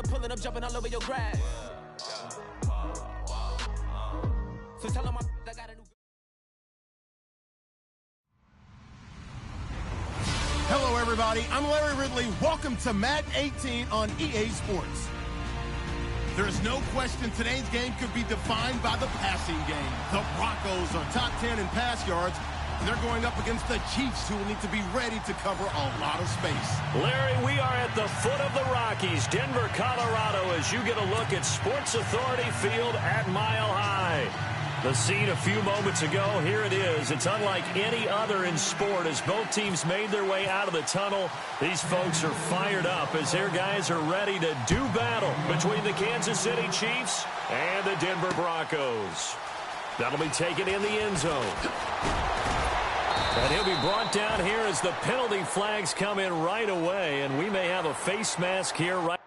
up, pulling up, jumping all over your grass. So tell them I got a new. Hello, everybody. I'm Larry Ridley. Welcome to Madden 18 on EA Sports. There is no question today's game could be defined by the passing game. The Broncos are top 10 in pass yards. They're going up against the Chiefs, who will need to be ready to cover a lot of space. Larry, we are at the foot of the Rockies, Denver, Colorado, as you get a look at Sports Authority Field at Mile High. The scene a few moments ago, here it is. It's unlike any other in sport as both teams made their way out of the tunnel. These folks are fired up as their guys are ready to do battle between the Kansas City Chiefs and the Denver Broncos. That'll be taken in the end zone. And he'll be brought down here as the penalty flags come in right away, and we may have a face mask here right.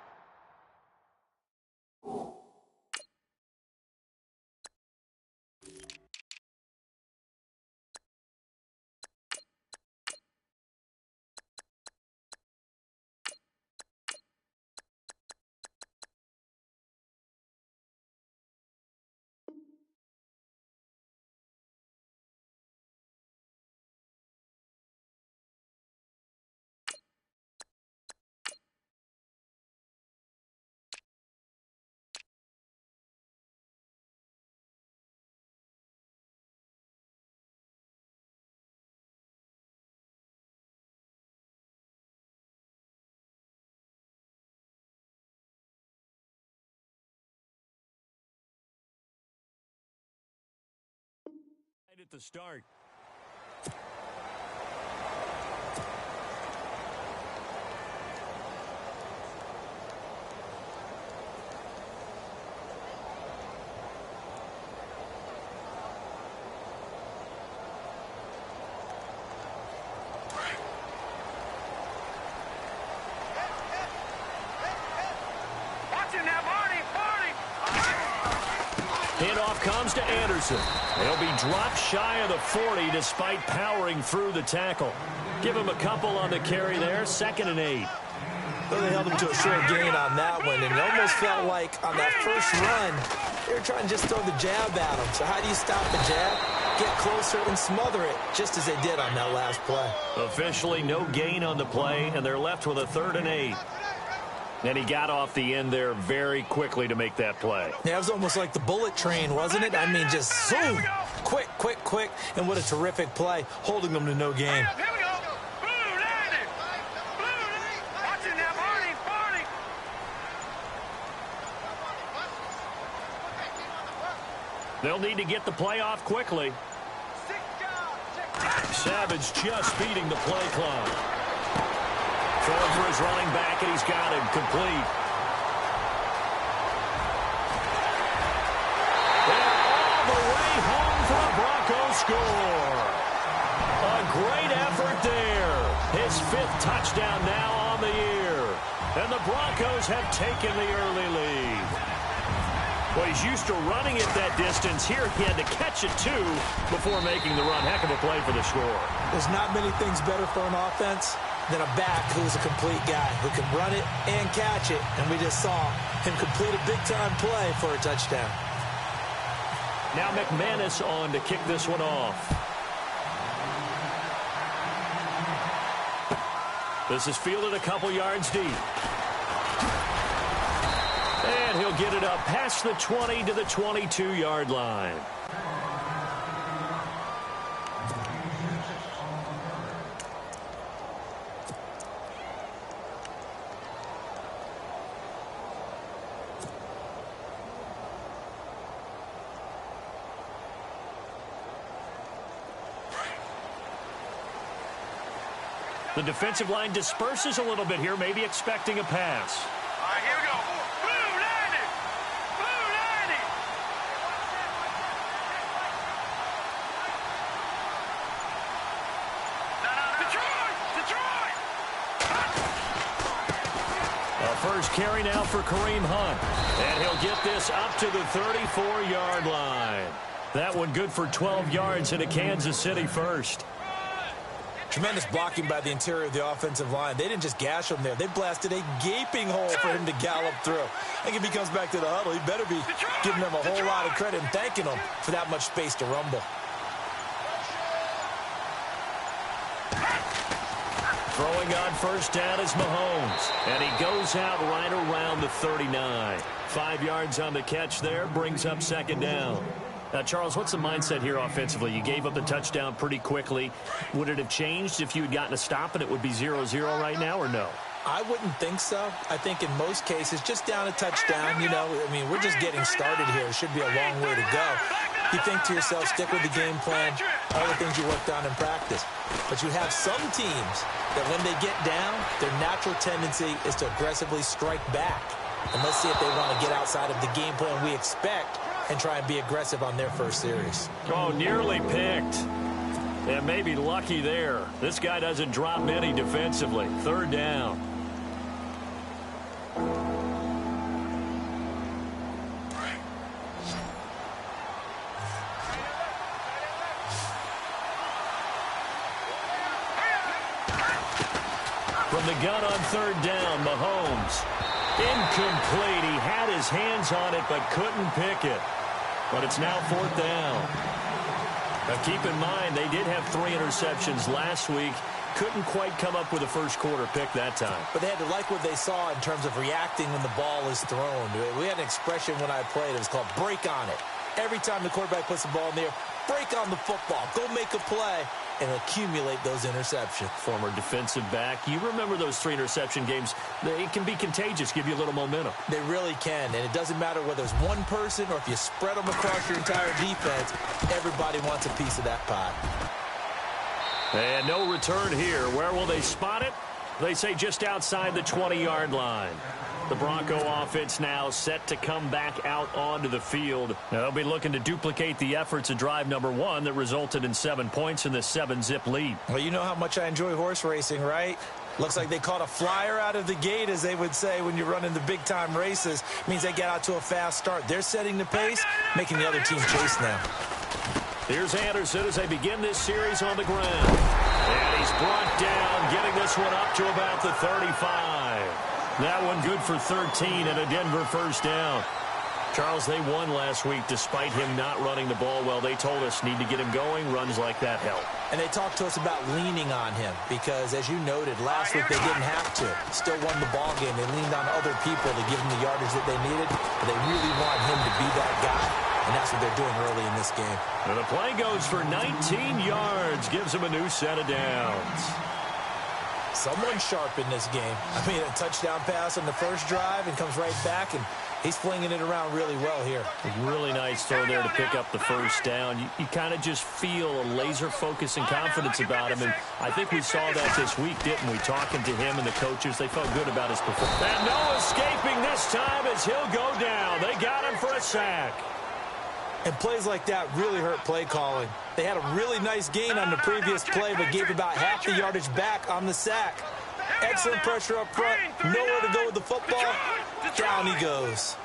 At the start. Handoff comes to Anderson. They'll be dropped shy of the 40 despite powering through the tackle. Give him a couple on the carry there, 2nd and 8. Well, they held him to a short gain on that one, and it almost felt like on that first run, they were trying to just throw the jab at him. So how do you stop the jab? Get closer and smother it, just as they did on that last play. Officially no gain on the play, and they're left with a 3rd and 8. And he got off the end there very quickly to make that play. Yeah, it was almost like the bullet train, wasn't it? I mean, just zoom, quick, quick, quick. And what a terrific play, holding them to no gain. They'll need to get the play off quickly. Savage just beating the play clock. Throwing for his running back, and he's got him complete. And all the way home for a Broncos score. A great effort there. His 5th touchdown now on the year. And the Broncos have taken the early lead. Well, he's used to running it that distance. Here he had to catch it, too, before making the run. Heck of a play for the score. There's not many things better for an offense than a back who's a complete guy who can run it and catch it. And we just saw him complete a big-time play for a touchdown. Now McManus on to kick this one off. This is fielded a couple yards deep. And he'll get it up past the 20 to the 22-yard line. The defensive line disperses a little bit here, maybe expecting a pass. All right, here we go. Blue 90. Blue 90. Detroit. A first carry now for Kareem Hunt. And he'll get this up to the 34-yard line. That one good for 12 yards and a Kansas City first. Tremendous blocking by the interior of the offensive line. They didn't just gash him there. They blasted a gaping hole for him to gallop through. I think if he comes back to the huddle, he better be giving them a whole lot of credit and thanking them for that much space to rumble. Throwing on first down is Mahomes, and he goes out right around the 39. 5 yards on the catch there, brings up second down. Now, Charles, what's the mindset here offensively? You gave up the touchdown pretty quickly. Would it have changed if you had gotten a stop and it would be 0-0 right now, or no? I wouldn't think so. I think in most cases, just down a touchdown, you know, I mean, we're just getting started here. It should be a long way to go. You think to yourself, stick with the game plan, all the things you worked on in practice. But you have some teams that when they get down, their natural tendency is to aggressively strike back. And let's see if they want to get outside of the game plan we expect and try and be aggressive on their first series. Oh, nearly picked. And maybe lucky there. This guy doesn't drop many defensively. Third down. From the gun on third down, Mahomes. Incomplete. He had his hands on it but couldn't pick it. But it's now fourth down. Now keep in mind, they did have 3 interceptions last week. Couldn't quite come up with a first quarter pick that time. But they had to like what they saw in terms of reacting when the ball is thrown. We had an expression when I played. It was called break on it. Every time the quarterback puts the ball in the air, break on the football. Go make a play and accumulate those interceptions. Former defensive back. You remember those 3 interception games. They can be contagious, give you a little momentum. They really can, and it doesn't matter whether it's one person or if you spread them across your entire defense, everybody wants a piece of that pie. And no return here. Where will they spot it? They say just outside the 20-yard line. The Bronco offense now set to come back out onto the field. Now they'll be looking to duplicate the efforts of drive number 1 that resulted in 7 points in the 7-zip lead. Well, you know how much I enjoy horse racing, right? Looks like they caught a flyer out of the gate, as they would say when you're running the big-time races. Means they get out to a fast start. They're setting the pace, making the other team chase now. Here's Anderson as they begin this series on the ground. And he's brought down, getting this one up to about the 35. That one good for 13 and a Denver first down. Charles, they won last week despite him not running the ball well. They told us need to get him going. Runs like that help. And they talked to us about leaning on him because, as you noted, last week they didn't have to. Still won the ball game. They leaned on other people to give them the yardage that they needed. But they really want him to be that guy, and that's what they're doing early in this game. And the play goes for 19 yards. Gives him a new set of downs. Someone sharp in this game. I mean, a touchdown pass on the first drive and comes right back, and he's flinging it around really well here. Really nice throw there to pick up the first down. You kind of just feel a laser focus and confidence about him, and I think we saw that this week, didn't we? Talking to him and the coaches, they felt good about his performance. And no escaping this time as he'll go down. They got him for a sack. And plays like that really hurt play calling. They had a really nice gain on the previous play, but gave about half the yardage back on the sack. Excellent pressure up front. Nowhere to go with the football. Down he goes.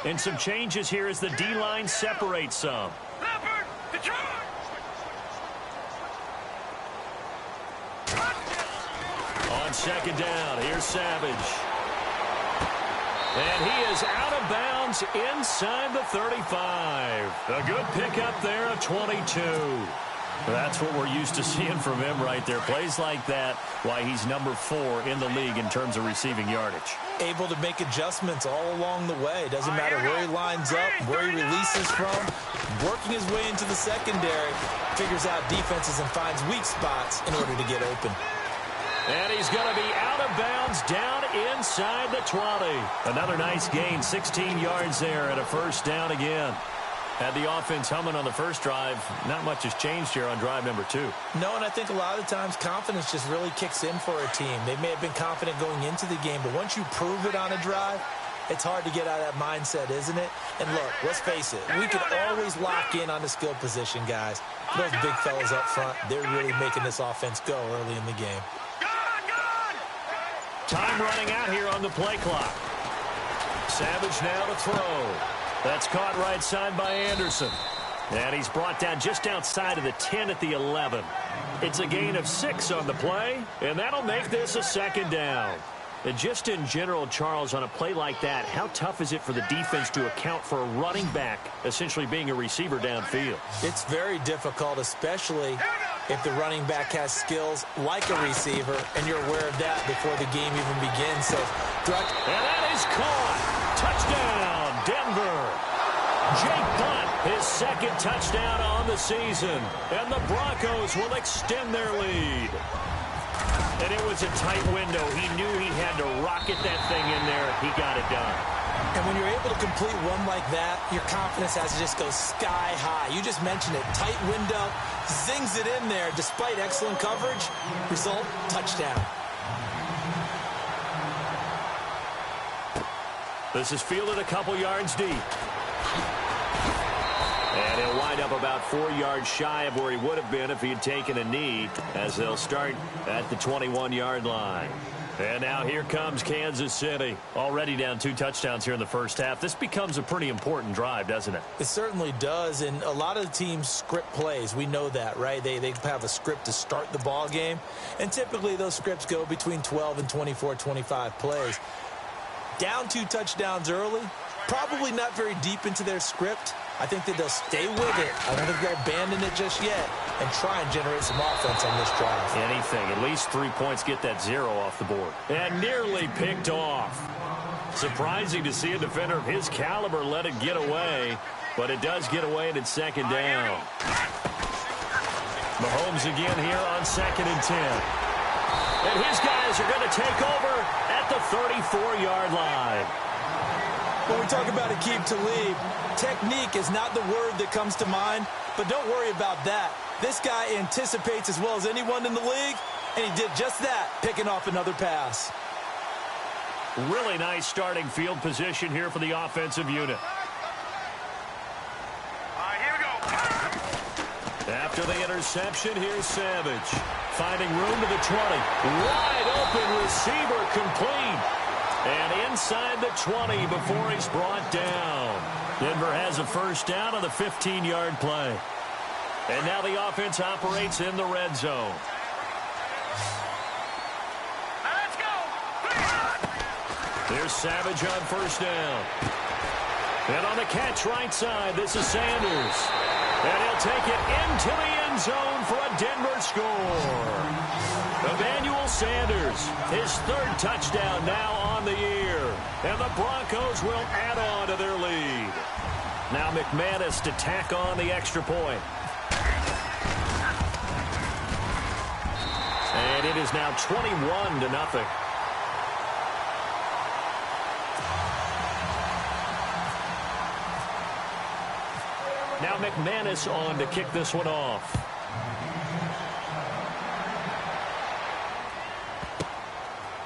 And some changes here as the D-line separates some. On second down, here's Savage. And he is out of bounds inside the 35. A good pickup there of 22. That's what we're used to seeing from him right there. Plays like that, why he's number 4 in the league in terms of receiving yardage. Able to make adjustments all along the way. Doesn't matter where he lines up, where he releases from. Working his way into the secondary. Figures out defenses and finds weak spots in order to get open. And he's going to be out of bounds down inside the 20. Another nice gain, 16 yards there and a first down again. Had the offense humming on the first drive. Not much has changed here on drive number 2. No, and I think a lot of the times confidence just really kicks in for a team. They may have been confident going into the game, but once you prove it on a drive, it's hard to get out of that mindset, isn't it? And look, let's face it, we can always lock in on the skill position, guys. Those big fellas up front, they're really making this offense go early in the game. Time running out here on the play clock. Savage now to throw. That's caught right side by Anderson. And he's brought down just outside of the 10 at the 11. It's a gain of 6 on the play, and that'll make this a second down. And just in general, Charles, on a play like that, how tough is it for the defense to account for a running back essentially being a receiver downfield? It's very difficult, especially if the running back has skills like a receiver, and you're aware of that before the game even begins. So, and that is caught. Touchdown, Denver. Jake Butt, his second touchdown on the season. And the Broncos will extend their lead. And it was a tight window. He knew he had to rocket that thing in there. He got it done. And when you're able to complete one like that, your confidence has to just go sky high. You just mentioned it. Tight window, zings it in there despite excellent coverage. Result, touchdown. This is fielded a couple yards deep. And he'll wind up about 4 yards shy of where he would have been if he had taken a knee, as they'll start at the 21-yard line. And now here comes Kansas City. Already down 2 touchdowns here in the first half. This becomes a pretty important drive, doesn't it? It certainly does, and a lot of the teams script plays. We know that, right? They have a script to start the ball game, and typically those scripts go between 12 and 24, 25 plays. Down 2 touchdowns early, probably not very deep into their script. I think that they'll stay with it. I don't think they'll abandon it just yet and try and generate some offense on this drive. Anything. At least 3 points, get that 0 off the board. And nearly picked off. Surprising to see a defender of his caliber let it get away, but it does get away and it's second down. Mahomes again here on 2nd and 10. And his guys are going to take over at the 34-yard line. When we talk about Aqib Talib, technique is not the word that comes to mind, but don't worry about that. This guy anticipates as well as anyone in the league, and he did just that, picking off another pass. Really nice starting field position here for the offensive unit. Here we go. After the interception, here's Savage. Finding room to the 20. Wide open receiver complete. And inside the 20 before he's brought down. Denver has a first down on the 15-yard play. And now the offense operates in the red zone. Now let's go. There's Savage on first down. And on the catch right side, this is Sanders. And he'll take it into the end zone for a Denver score. Emmanuel Sanders, his 3rd touchdown now on the year. And the Broncos will add on to their lead. Now McManus to tack on the extra point. And it is now 21-0. Now McManus on to kick this one off.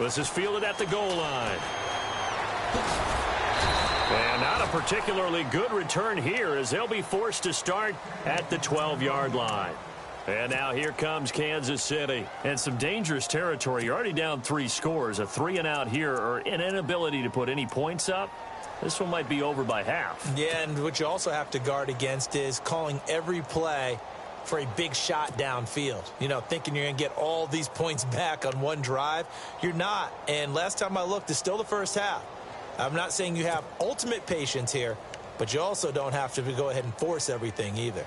This is fielded at the goal line. And not a particularly good return here as they'll be forced to start at the 12-yard line. And now here comes Kansas City. And some dangerous territory. You're already down 3 scores. A 3-and-out here or an inability to put any points up. This one might be over by half. Yeah, and what you also have to guard against is calling every play for a big shot downfield. You know, thinking you're going to get all these points back on one drive. You're not. And last time I looked, it's still the first half. I'm not saying you have ultimate patience here, but you also don't have to go ahead and force everything either.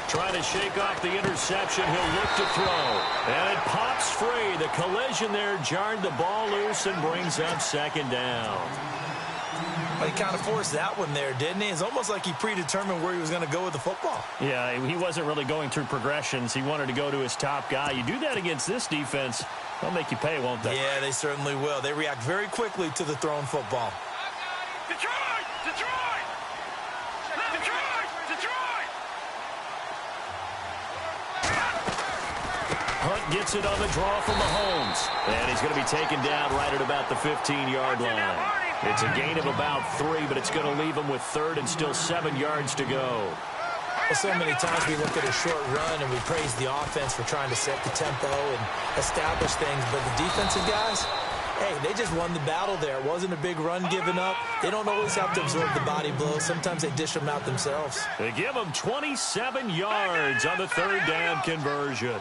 Trying to shake off the interception. He'll look to throw. And it pops free. The collision there jarred the ball loose and brings up second down. Well, he kind of forced that one there, didn't he? It's almost like he predetermined where he was going to go with the football. Yeah, he wasn't really going through progressions. He wanted to go to his top guy. You do that against this defense, they'll make you pay, won't they? Yeah, they certainly will. They react very quickly to the thrown football. Detroit! Detroit! Detroit! Detroit! Hunt gets it on the draw from Mahomes. And he's going to be taken down right at about the 15-yard line. It's a gain of about 3, but it's going to leave him with 3rd and still 7 yards to go. Well, so many times we look at a short run and we praise the offense for trying to set the tempo and establish things, but the defensive guys, hey, they just won the battle there. It wasn't a big run given up. They don't always have to absorb the body blows. Sometimes they dish them out themselves. They give them 27 yards on the third down conversion.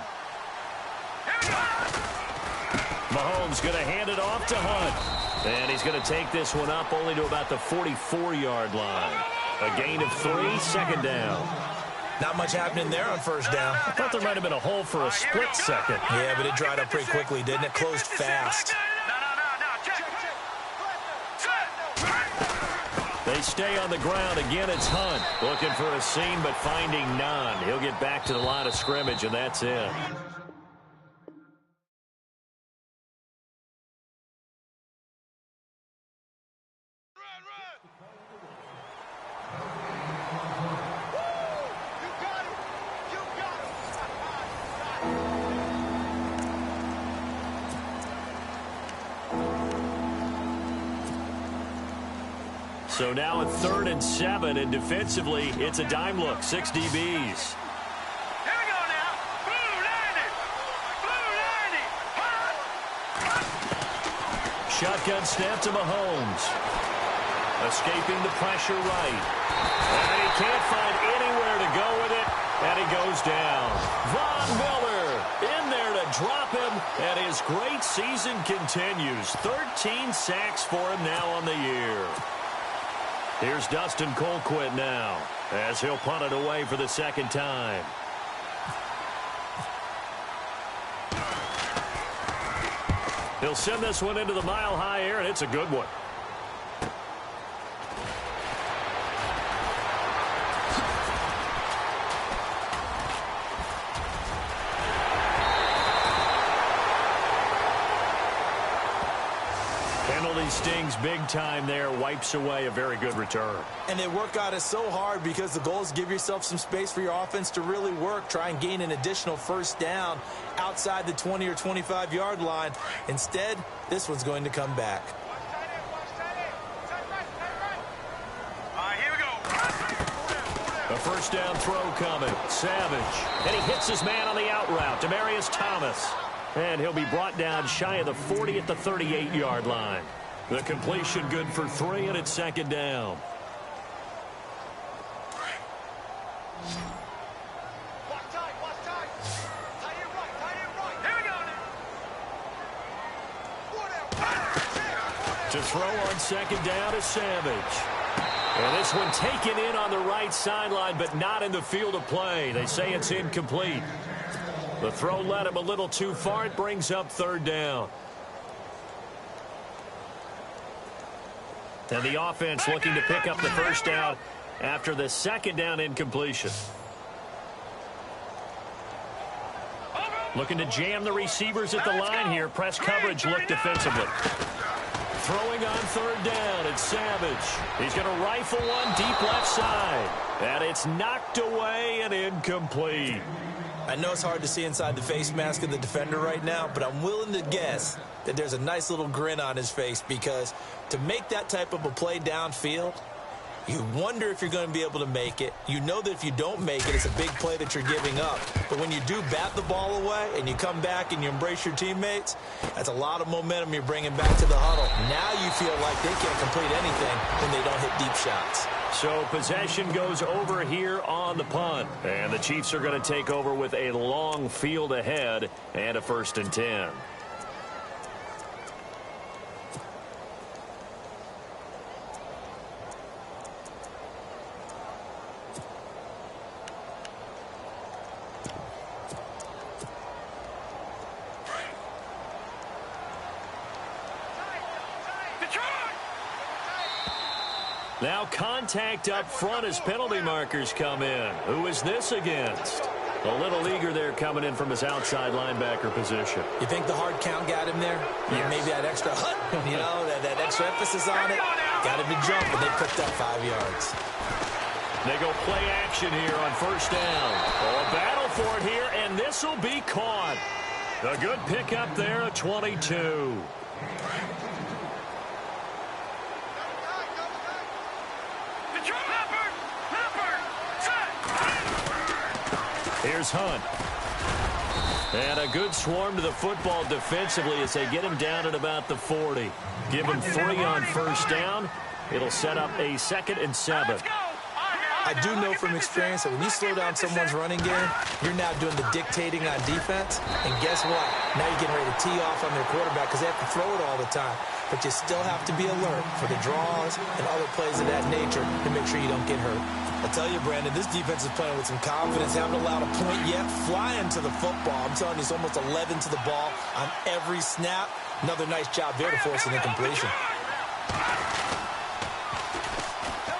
Mahomes going to hand it off to Hunt. And he's going to take this one up only to about the 44-yard line. A gain of 3, second down. Not much happening there on first down. I thought there might have been a hole for a split second. Yeah, but it dried up pretty quickly, didn't it? Closed fast. They stay on the ground. Again, it's Hunt. Looking for a seam, but finding none. He'll get back to the line of scrimmage, and that's it. So now at 3rd and 7, and defensively, it's a dime look. 6 DBs. Here we go now. Blue 90. Blue 90. Shotgun snap to Mahomes. Escaping the pressure right. And he can't find anywhere to go with it, and he goes down. Von Miller in there to drop him, and his great season continues. 13 sacks for him now on the year. Here's Dustin Colquitt now, as he'll punt it away for the second time. He'll send this one into the mile-high air, and it's a good one. Penalty stings big time there, wipes away a very good return. And they work on it so hard because the goal is give yourself some space for your offense to really work. Try and gain an additional first down outside the 20 or 25-yard line. Instead, this one's going to come back. Here we go. A first down throw coming. Savage. And he hits his man on the out route, Demaryius Thomas. And he'll be brought down shy of the 40 at the 38-yard line. The completion good for 3, and it's second down. To throw on second down is Savage. And this one taken in on the right sideline, but not in the field of play. They say it's incomplete. The throw led him a little too far. It brings up third down. And the offense looking to pick up the first down after the second down incompletion. Looking to jam the receivers at the line here. Press coverage look defensively. Throwing on third down, it's Savage. He's going to rifle one deep left side. And it's knocked away and incomplete. I know it's hard to see inside the face mask of the defender right now, but I'm willing to guess that there's a nice little grin on his face because to make that type of a play downfield, you wonder if you're going to be able to make it. You know that if you don't make it, it's a big play that you're giving up. But when you do bat the ball away and you come back and you embrace your teammates, that's a lot of momentum you're bringing back to the huddle. Now you feel like they can't complete anything when they don't hit deep shots. So possession goes over here on the punt. And the Chiefs are going to take over with a long field ahead and a 1st and 10. Now contact up front as penalty markers come in. Who is this against? A little eager there coming in from his outside linebacker position. You think the hard count got him there? Yes. Maybe that extra that extra emphasis on it. Got him to jump, and they picked up 5 yards. They go play action here on first down. Oh, a battle for it here, and this will be caught. A good pickup there, a 22. Here's Hunt. And a good swarm to the football defensively as they get him down at about the 40. Give him 3 on first down. It'll set up a 2nd and 7. I do know from experience that when you slow down someone's running game, you're now doing the dictating on defense. And guess what? Now you're getting ready to tee off on their quarterback because they have to throw it all the time. But you still have to be alert for the draws and other plays of that nature to make sure you don't get hurt. I tell you, Brandon, this defense is playing with some confidence. Haven't allowed a point yet. Flying to the football. I'm telling you, it's almost 11 to the ball on every snap. Another nice job there to force an incompletion.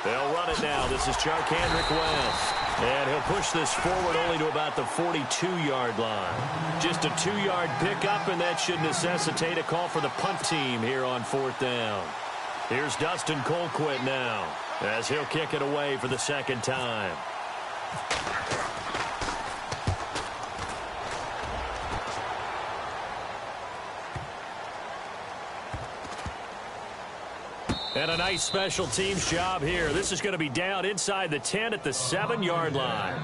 They'll run it now. This is Charkandrick West. And he'll push this forward only to about the 42-yard line. Just a 2-yard pickup, and that should necessitate a call for the punt team here on 4th down. Here's Dustin Colquitt now as he'll kick it away for the 2nd time. And a nice special teams job here. This is going to be down inside the 10 at the 7-yard line.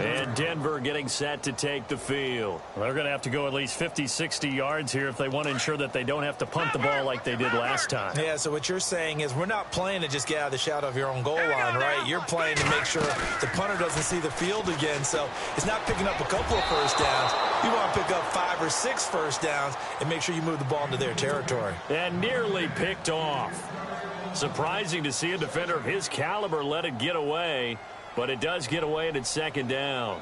And Denver getting set to take the field. Well, they're going to have to go at least 50, 60 yards here if they want to ensure that they don't have to punt the ball like they did last time. Yeah, so what you're saying is we're not playing to just get out of the shadow of your own goal line, right? You're playing to make sure the punter doesn't see the field again. So it's not picking up a couple of first downs. You want to pick up 5 or 6 first downs and make sure you move the ball into their territory. And nearly picked off. Surprising to see a defender of his caliber let it get away. But it does get away and it's 2nd down.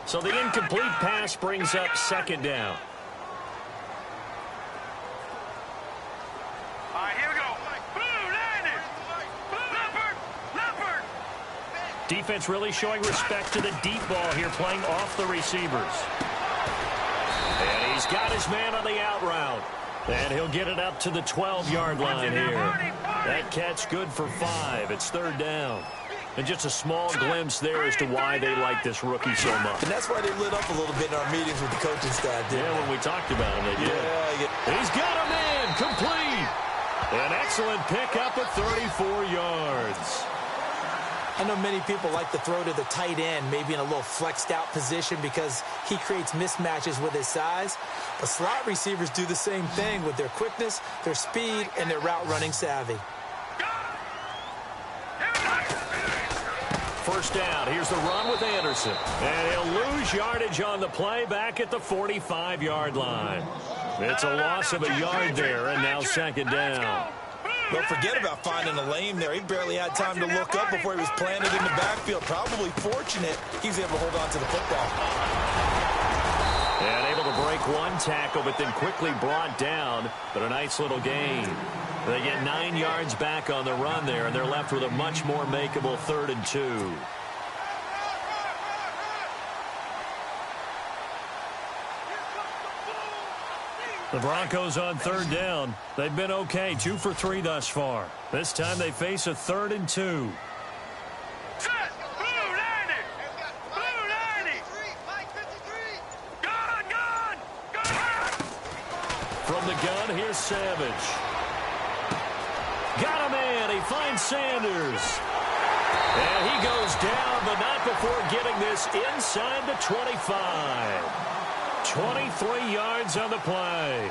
So the incomplete pass brings up 2nd down. All right, here we go. Blue, Leopard. Defense really showing respect to the deep ball here, playing off the receivers. And he's got his man on the out route. And he'll get it up to the 12-yard line here. That catch good for 5. It's 3rd down. And just a small glimpse there as to why they like this rookie so much. And that's why they lit up a little bit in our meetings with the coaching staff, didn't when we talked about him, they did. Yeah. He's got a man, complete. An excellent pickup at 34 yards. I know many people like to throw to the tight end, maybe in a little flexed out position because he creates mismatches with his size. But slot receivers do the same thing with their quickness, their speed, and their route running savvy. First down. Here's the run with Anderson. And he'll lose yardage on the play back at the 45-yard line. It's a loss of a yard there, and now 2nd down. Don't forget about finding a lane there. He barely had time to look up before he was planted in the backfield. Probably fortunate he was able to hold on to the football. And able to break one tackle, but then quickly brought down. But a nice little gain. They get 9 yards back on the run there, and they're left with a much more makeable 3rd and 2. The Broncos on 3rd down. They've been okay, 2 for 3 thus far. This time they face a 3rd and 2. From the gun, here's Savage. Got a man. He finds Sanders. And he goes down, but not before getting this inside the 25. 23 yards on the play.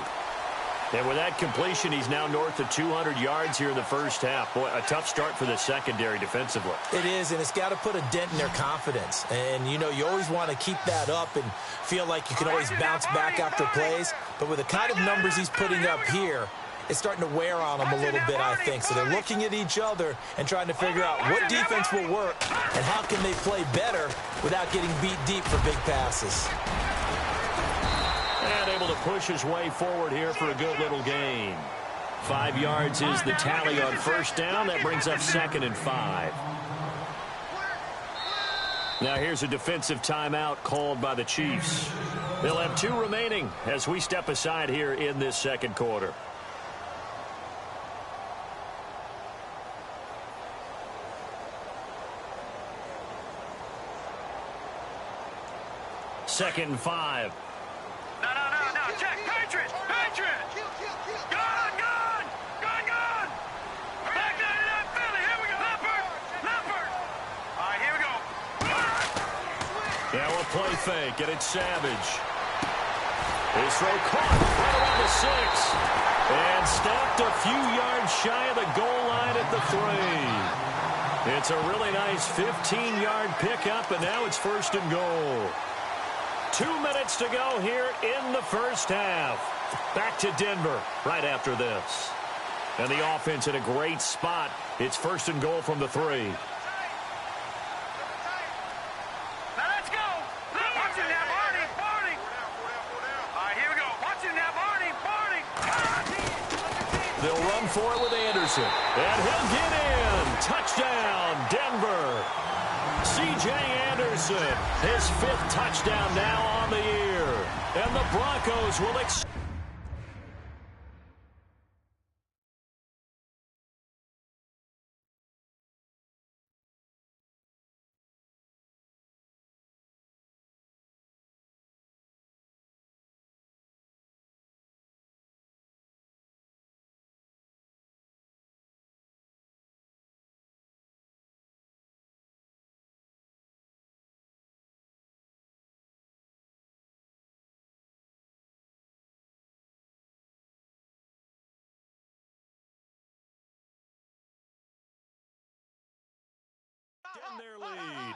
And with that completion, he's now north of 200 yards here in the first half. Boy, a tough start for the secondary defensively. It is, and it's got to put a dent in their confidence. And, you know, you always want to keep that up and feel like you can always bounce back after plays. But with the kind of numbers he's putting up here, it's starting to wear on them a little bit, I think. So they're looking at each other and trying to figure out what defense will work and how can they play better without getting beat deep for big passes. And able to push his way forward here for a good little gain. 5 yards is the tally on first down. That brings up 2nd and 5. Now here's a defensive timeout called by the Chiefs. They'll have 2 remaining as we step aside here in this second quarter. Second and 5. No. Check. Patriots. Gun. Back down to that Philly. Here we go. Leopard. All right, here we go. fake, and it's Savage. His throw caught right around the 6. And stopped a few yards shy of the goal line at the 3. It's a really nice 15-yard pickup, and now it's 1st and goal. 2 minutes to go here in the first half. Back to Denver right after this. And the offense in a great spot. It's 1st and goal from the 3. They'll run for it with Anderson. And he'll get in. Touchdown, Denver. C.J. Anderson, his 5th touchdown now on the year. And the Broncos will extend their lead.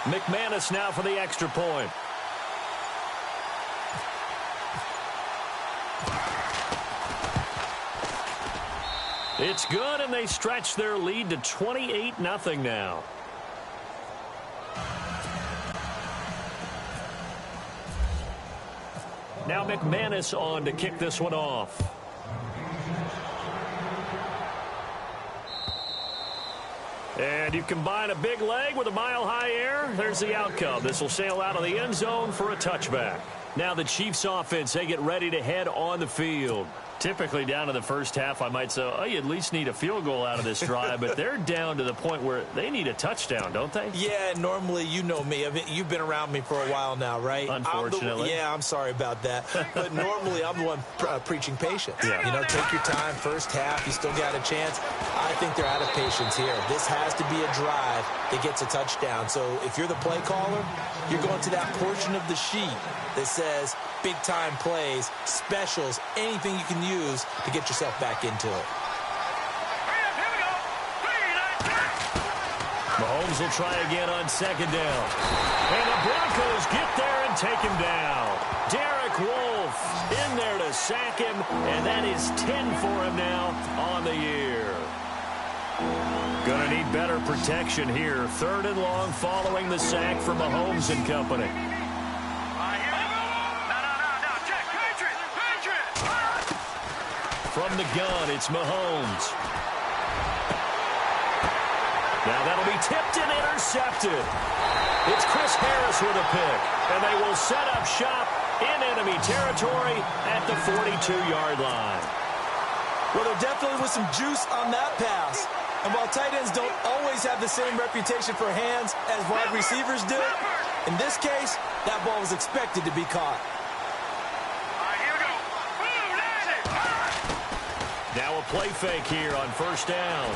McManus now for the extra point. It's good, and they stretch their lead to 28-0 now. Now McManus on to kick this one off. And you combine a big leg with a mile-high air, there's the outcome. This will sail out of the end zone for a touchback. Now the Chiefs offense, they get ready to head on the field. Typically down to the first half, I might say, oh, you at least need a field goal out of this drive, but they're down to the point where they need a touchdown, don't they? Yeah, normally, you know me. You've been around me for a while now, right? Unfortunately. I'm sorry about that. But normally, I'm the one preaching patience. Yeah. You know, take your time, first half, you still got a chance. I think they're out of patience here. This has to be a drive that gets a touchdown. So if you're the play caller, you're going to that portion of the sheet that says big-time plays, specials, anything you can use to get yourself back into it. Mahomes will try again on 2nd down. And the Broncos get there and take him down. Derek Wolfe in there to sack him, and that is 10 for him now on the year. Gonna need better protection here. 3rd and long following the sack for Mahomes and company. From the gun, it's Mahomes. Now that'll be tipped and intercepted. It's Chris Harris with a pick, and they will set up shop in enemy territory at the 42-yard line. Well, there definitely was some juice on that pass. And while tight ends don't always have the same reputation for hands as wide receivers do, in this case, that ball was expected to be caught. Now a play fake here on 1st down.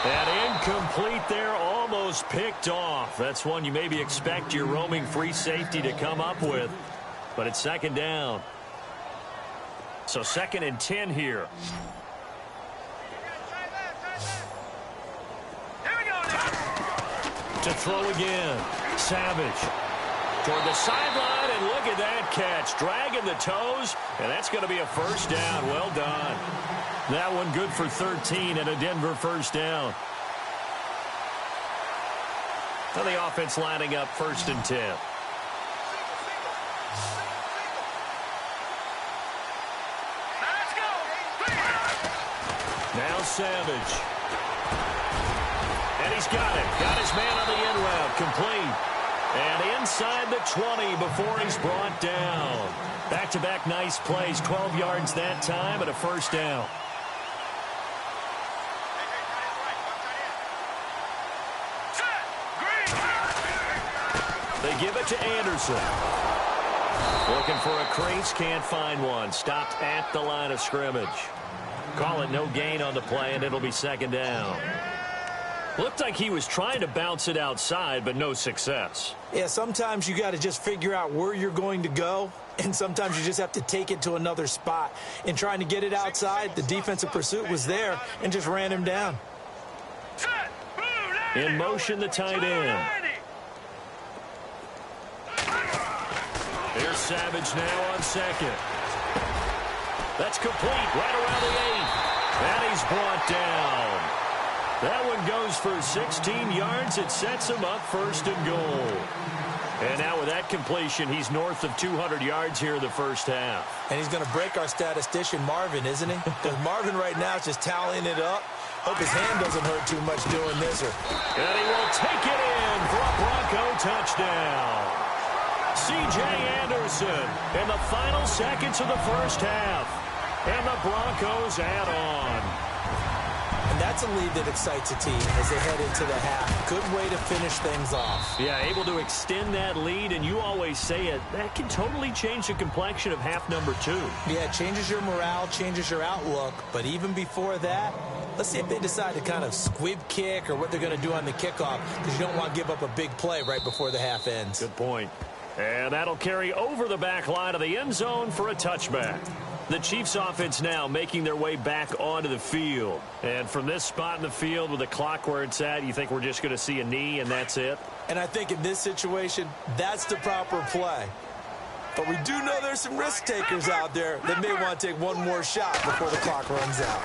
And incomplete there, almost picked off. That's one you maybe expect your roaming free safety to come up with. But it's 2nd down. So 2nd and 10 here. To throw again. Savage. Toward the sideline, and look at that catch. Dragging the toes, and that's going to be a 1st down. Well done. That one good for 13 and a Denver 1st down. Now the offense lining up 1st and 10. Now Savage. And he's got it. Got his man on the end route. Complete. And inside the 20 before he's brought down. Back-to-back nice plays, 12 yards that time and a first down. They give it to Anderson. Looking for a crease, can't find one. Stopped at the line of scrimmage. Call it no gain on the play, and it'll be second down. Looked like he was trying to bounce it outside, but no success. Yeah, sometimes you got to just figure out where you're going to go, and sometimes you just have to take it to another spot. In trying to get it outside, the defensive pursuit was there and just ran him down. In motion, the tight end. Here's Savage now on second. That's complete right around the 8. And he's brought down. That one goes for 16 yards. It sets him up first and goal. And now with that completion, he's north of 200 yards here in the first half. And he's going to break our statistician, Marvin, isn't he? Because Marvin right now is just tallying it up. Hope his hand doesn't hurt too much doing this. And he will take it in for a Bronco touchdown. C.J. Anderson in the final seconds of the first half. And the Broncos add on. And that's a lead that excites a team as they head into the half. Good way to finish things off. Yeah, able to extend that lead, and you always say it, that can totally change the complexion of half number 2. Yeah, it changes your morale, changes your outlook. But even before that, let's see if they decide to kind of squib kick or what they're going to do on the kickoff, because you don't want to give up a big play right before the half ends. Good point. And that'll carry over the back line of the end zone for a touchback. The Chiefs offense now making their way back onto the field. And from this spot in the field with the clock where it's at, you think we're just going to see a knee and that's it? And I think in this situation, that's the proper play. But we do know there's some risk takers out there that may want to take one more shot before the clock runs out.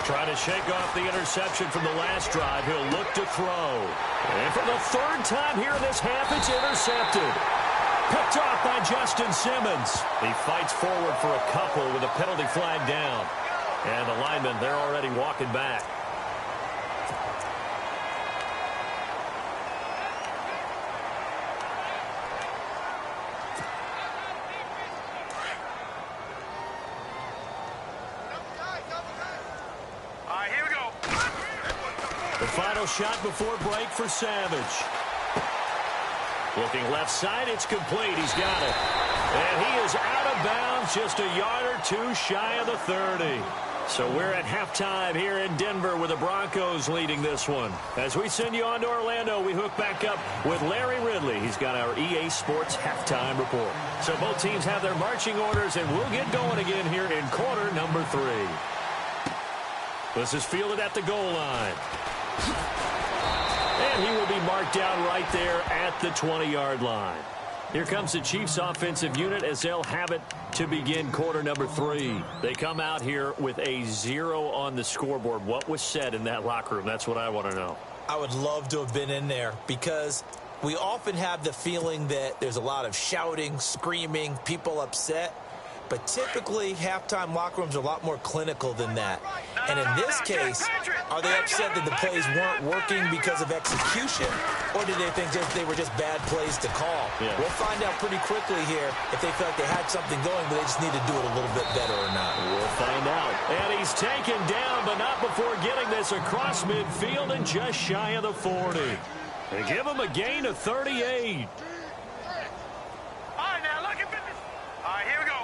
Trying to shake off the interception from the last drive. He'll look to throw. And for the third time here in this half, it's intercepted. Picked off by Justin Simmons. He fights forward for a couple with a penalty flag down. And the linemen, they're already walking back. Here we go. The final shot before break for Savage. Looking left side, it's complete. He's got it. And he is out of bounds, just a yard or two shy of the 30. So we're at halftime here in Denver with the Broncos leading this one. As we send you on to Orlando, we hook back up with Larry Ridley. He's got our EA Sports halftime report. So both teams have their marching orders, and we'll get going again here in quarter number 3. This is fielded at the goal line. And he will be marked down right there at the 20-yard line. Here comes the Chiefs offensive unit as they'll have it to begin quarter number 3. They come out here with a 0 on the scoreboard. What was said in that locker room? That's what I want to know. I would love to have been in there because we often have the feeling that there's a lot of shouting, screaming, people upset. But typically, halftime locker rooms are a lot more clinical than that. And in this case, are they upset that the plays weren't working because of execution? Or did they think they were just bad plays to call? Yeah. We'll find out pretty quickly here if they felt like they had something going, but they just need to do it a little bit better or not. We'll find out. And he's taken down, but not before getting this across midfield and just shy of the 40. They give him a gain of 38. All right, now look at this. All right, here we go.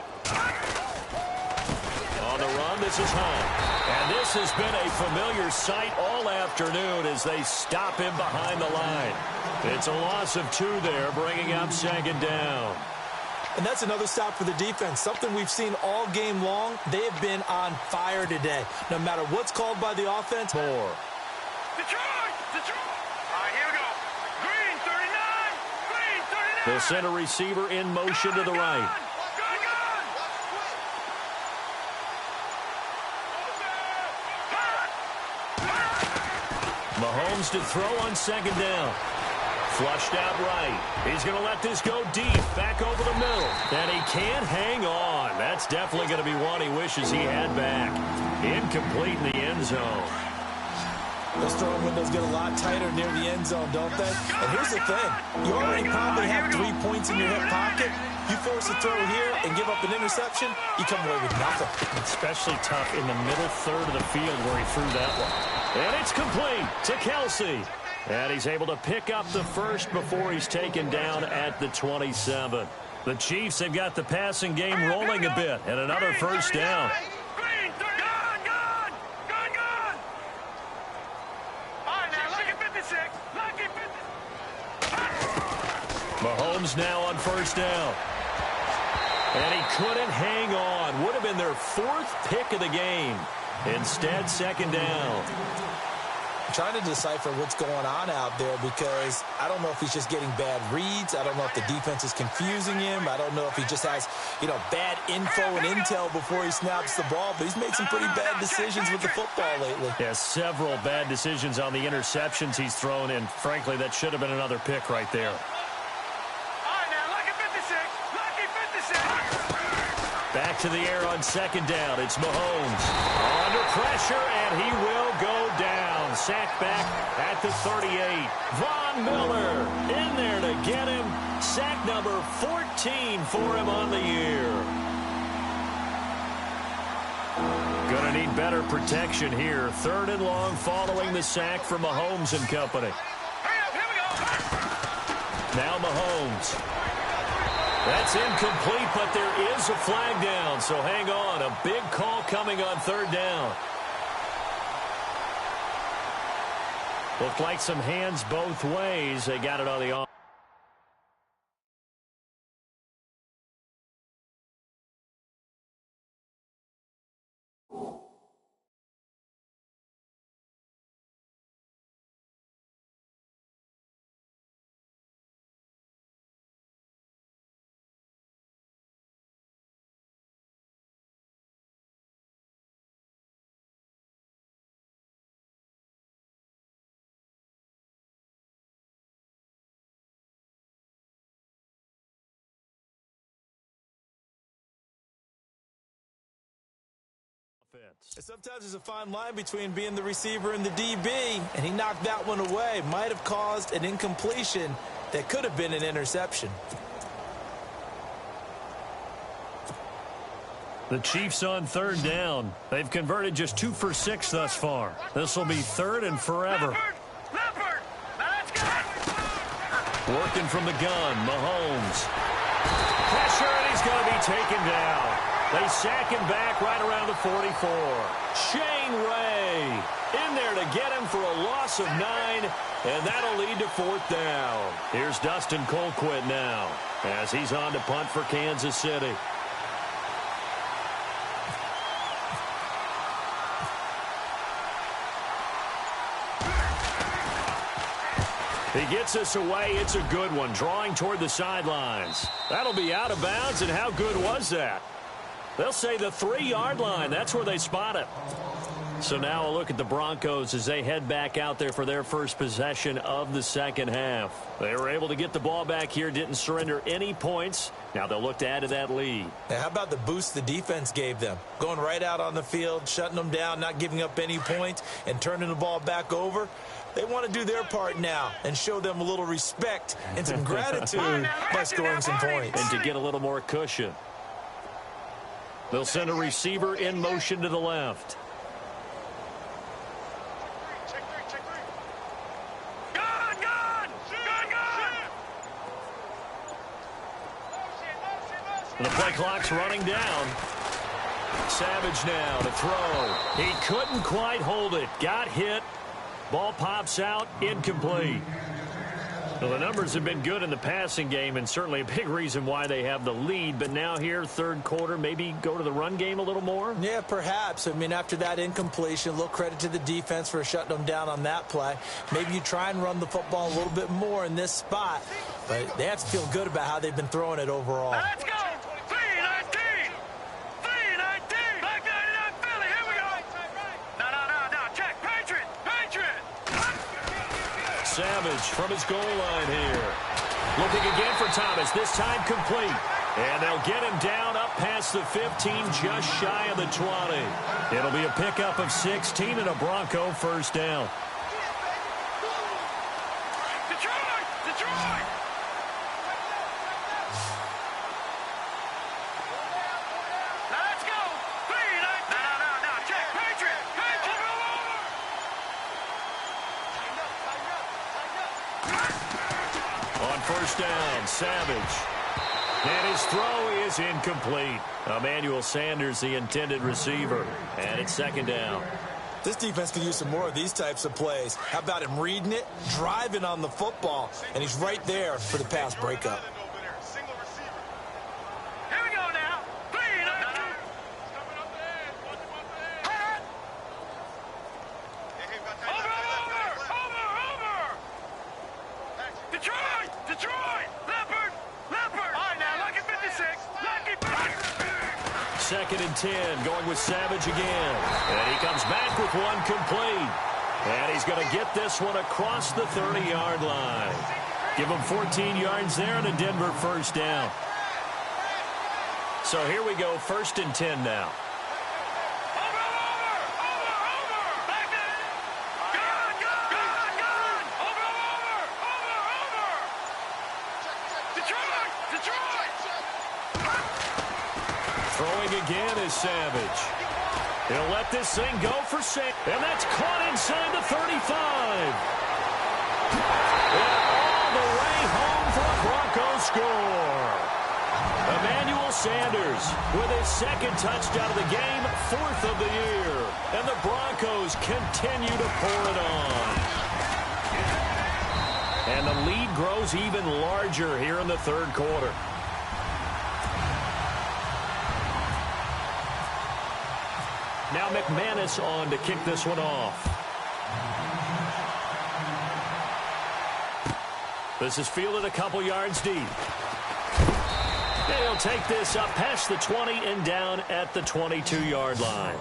On the run, this is Hunt. And this has been a familiar sight all afternoon as they stop him behind the line. It's a loss of 2 there, bringing up second down. And that's another stop for the defense, something we've seen all game long. They have been on fire today. No matter what's called by the offense. More. Detroit! Detroit! All right, here we go. Green 39! Green 39! The center receiver in motion to the right. Mahomes to throw on second down. Flushed out right. He's going to let this go deep, back over the middle. And he can't hang on. That's definitely going to be one he wishes he had back. Incomplete in the end zone. Those throwing windows get a lot tighter near the end zone, don't they? And here's the thing. You already probably have 3 points in your hip pocket. You force a throw here and give up an interception, you come away with nothing. Especially tough in the middle third of the field where he threw that one. And it's complete to Kelsey. And he's able to pick up the first before he's taken down at the 27. The Chiefs have got the passing game rolling a bit, and another first down. Mahomes now on first down. And he couldn't hang on. Would have been their 4th pick of the game. Instead, second down. I'm trying to decipher what's going on out there because I don't know if he's just getting bad reads. I don't know if the defense is confusing him. I don't know if he just has, bad info and intel before he snaps the ball. But he's made some pretty bad decisions with the football lately. Yeah, several bad decisions on the interceptions he's thrown. And frankly, that should have been another pick right there. Back to the air on second down. It's Mahomes. Under pressure, and he will go down. Sacked back at the 38. Von Miller in there to get him. Sack number 14 for him on the year. Going to need better protection here. 3rd and long following the sack for Mahomes and company. Now Mahomes. That's incomplete, but there is a flag down, so hang on. A big call coming on 3rd down. Looked like some hands both ways. They got it on the off. Sometimes there's a fine line between being the receiver and the DB, and he knocked that one away. Might have caused an incompletion that could have been an interception. The Chiefs on 3rd down. They've converted just 2 for 6 thus far. This will be 3rd and forever. Working from the gun, Mahomes. Pressure, and he's going to be taken down. They sack him back right around the 44. Shane Ray in there to get him for a loss of 9, and that'll lead to 4th down. Here's Dustin Colquitt now as he's on to punt for Kansas City. He gets us away. It's a good one, drawing toward the sidelines. That'll be out of bounds, and how good was that? They'll say the 3-yard line. That's where they spot it. So now a look at the Broncos as they head back out there for their first possession of the second half. They were able to get the ball back here, didn't surrender any points. Now they'll look to add to that lead. Now, how about the boost the defense gave them? Going right out on the field, shutting them down, not giving up any points, and turning the ball back over. They want to do their part now and show them a little respect and some gratitude by scoring some points. And to get a little more cushion. They'll send a receiver in motion to the left. And the play clock's running down. Savage now to throw. He couldn't quite hold it. Got hit. Ball pops out. Incomplete. Well, the numbers have been good in the passing game, and certainly a big reason why they have the lead. But now here, 3rd quarter, maybe go to the run game a little more? Yeah, perhaps. I mean, after that incompletion, a little credit to the defense for shutting them down on that play. Maybe you try and run the football a little bit more in this spot. But they have to feel good about how they've been throwing it overall. Let's go! 3-19! 3-19! Black 99 Philly, here we go! No, check! Patriot! Savage from his goal line here. Looking again for Thomas, this time complete. And they'll get him down up past the 15, just shy of the 20. It'll be a pickup of 16 and a Bronco first down. Detroit! Now let's go! No, check! Patriot! On first down, Savage. And his throw is incomplete. Emmanuel Sanders, the intended receiver. And it's second down. This defense could use some more of these types of plays. How about him reading it, driving on the football, and he's right there for the pass breakup. Here we go now. Over. Detroit. Leopard. All right, now, lucky 56. Second and 10, going with Savage again. And he comes back with one complete. And he's going to get this one across the 30-yard line. Give him 14 yards there and a Denver first down. So here we go, first and 10 now. Throwing again is Savage. He'll let this thing go for six. And that's caught inside the 35. And all the way home for a Broncos score. Emmanuel Sanders with his second touchdown of the game, fourth of the year. And the Broncos continue to pour it on. And the lead grows even larger here in the third quarter. Now McManus on to kick this one off. This is fielded a couple yards deep. And he'll take this up past the 20 and down at the 22-yard line.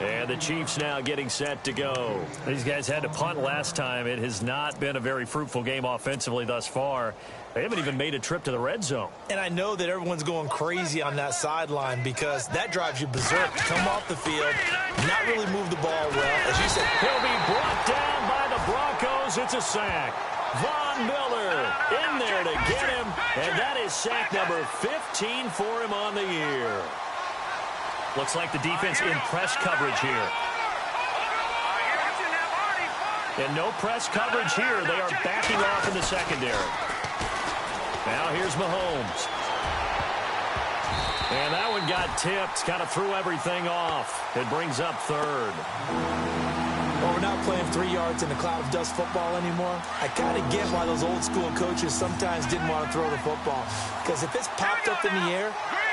And the Chiefs now getting set to go. These guys had to punt last time. It has not been a very fruitful game offensively thus far. They haven't even made a trip to the red zone. And I know that everyone's going crazy on that sideline because that drives you berserk. Come off the field, not really move the ball well. As you said, he'll be brought down by the Broncos. It's a sack. Von Miller in there to get him. And that is sack number 15 for him on the year. Looks like the defense in press coverage here. And no press coverage here. They are backing off in the secondary. Now here's Mahomes. And that one got tipped. Kind of threw everything off. It brings up third. Well, we're not playing 3 yards in a cloud of dust football anymore. I kind of get why those old school coaches sometimes didn't want to throw the football. Because if it's popped up in the air,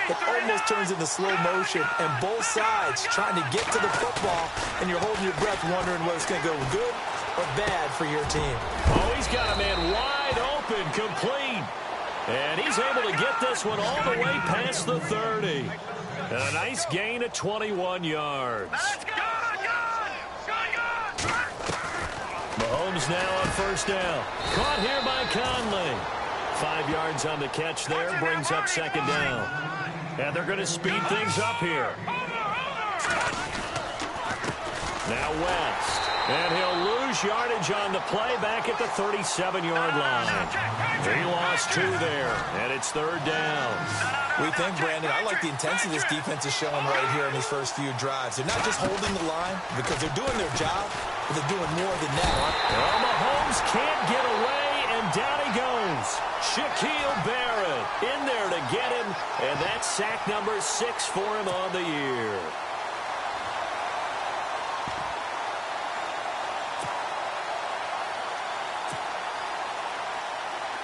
it almost turns into slow motion. And both sides trying to get to the football, and you're holding your breath wondering whether it's going to go good or bad for your team. Oh, he's got a man wide open, complete. And he's able to get this one all the way past the 30. And a nice gain of 21 yards. Mahomes now on first down. Caught here by Conley. 5 yards on the catch there. Brings up second down. And they're going to speed things up here. Now West. And he'll lose yardage on the play back at the 37-yard line. He lost 2 there, and it's third down. We think, Brandon, I like the intensity this defense is showing right here in these first few drives. They're not just holding the line because they're doing their job, but they're doing more than that. Well, Mahomes can't get away, and down he goes. Shaquille Barrett in there to get him, and that's sack number 6 for him on the year.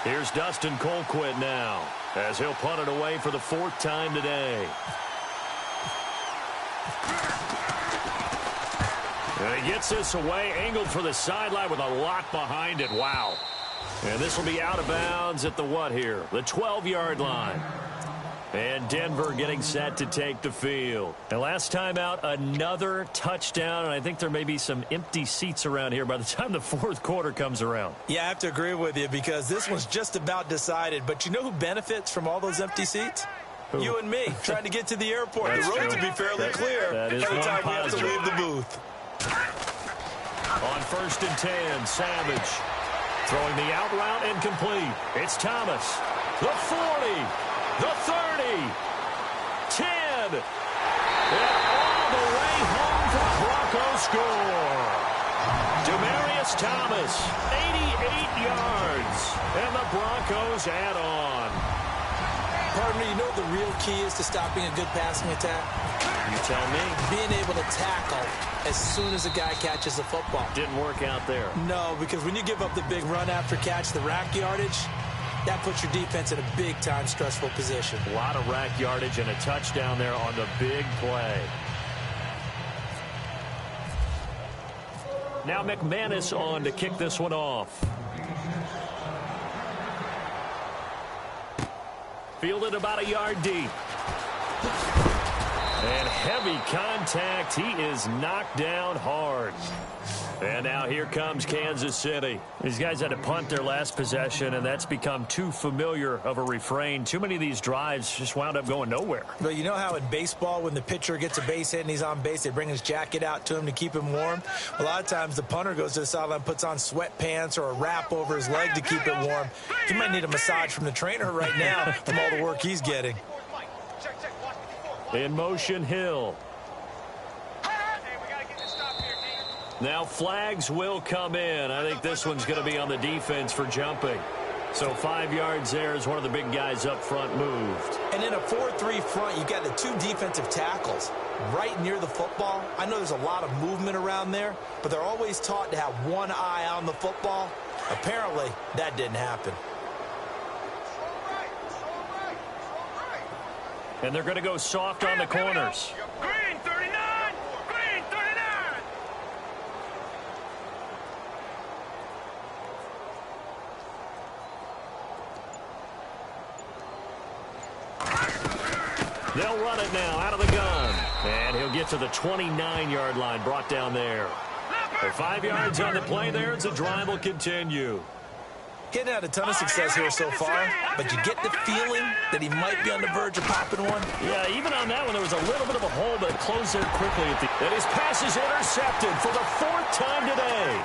Here's Dustin Colquitt now, as he'll punt it away for the 4th time today. And he gets this away, angled for the sideline with a lot behind it. Wow. And this will be out of bounds at the what here? The 12-yard line. And Denver getting set to take the field. And last time out, another touchdown. And I think there may be some empty seats around here by the time the 4th quarter comes around. Yeah, I have to agree with you because this one's just about decided. But you know who benefits from all those empty seats? Who? You and me, trying to get to the airport. The roads will be fairly clear by the time we have to leave the booth. On 1st and 10, Savage. Throwing the out route and complete. It's Thomas. The 40. The 30. 10. And all the way home for the Broncos score. Demaryius Thomas, 88 yards. And the Broncos add on. Partner, you know what the real key is to stopping a good passing attack? You tell me. Being able to tackle as soon as a guy catches the football. Didn't work out there. No, because when you give up the big run after catch, the rack yardage, that puts your defense in a big-time stressful position. A lot of rack yardage and a touchdown there on the big play. Now McManus on to kick this one off. Fielded about a yard deep. And heavy contact. He is knocked down hard. And now here comes Kansas City. These guys had to punt their last possession, and that's become too familiar of a refrain. Too many of these drives just wound up going nowhere. But you know how in baseball, when the pitcher gets a base hit and he's on base, they bring his jacket out to him to keep him warm? A lot of times the punter goes to the sideline, puts on sweatpants or a wrap over his leg to keep it warm. He might need a massage from the trainer right now from all the work he's getting. In motion, Hill. Now flags will come in. I think this one's going to be on the defense for jumping. So 5 yards there as one of the big guys up front moved. And in a 4-3 front, you got the 2 defensive tackles right near the football. I know there's a lot of movement around there, but they're always taught to have one eye on the football. Apparently, that didn't happen. And they're going to go soft on the corners. Green 39. Green 39. They'll run it now out of the gun. And he'll get to the 29-yard line, brought down there. 5 yards on the play there as the drive will continue. Getting had a ton of success here so far, but you get the feeling that he might be on the verge of popping one. Yeah, even on that one, there was a little bit of a hole, but it closed there quickly. And his pass is intercepted for the 4th time today.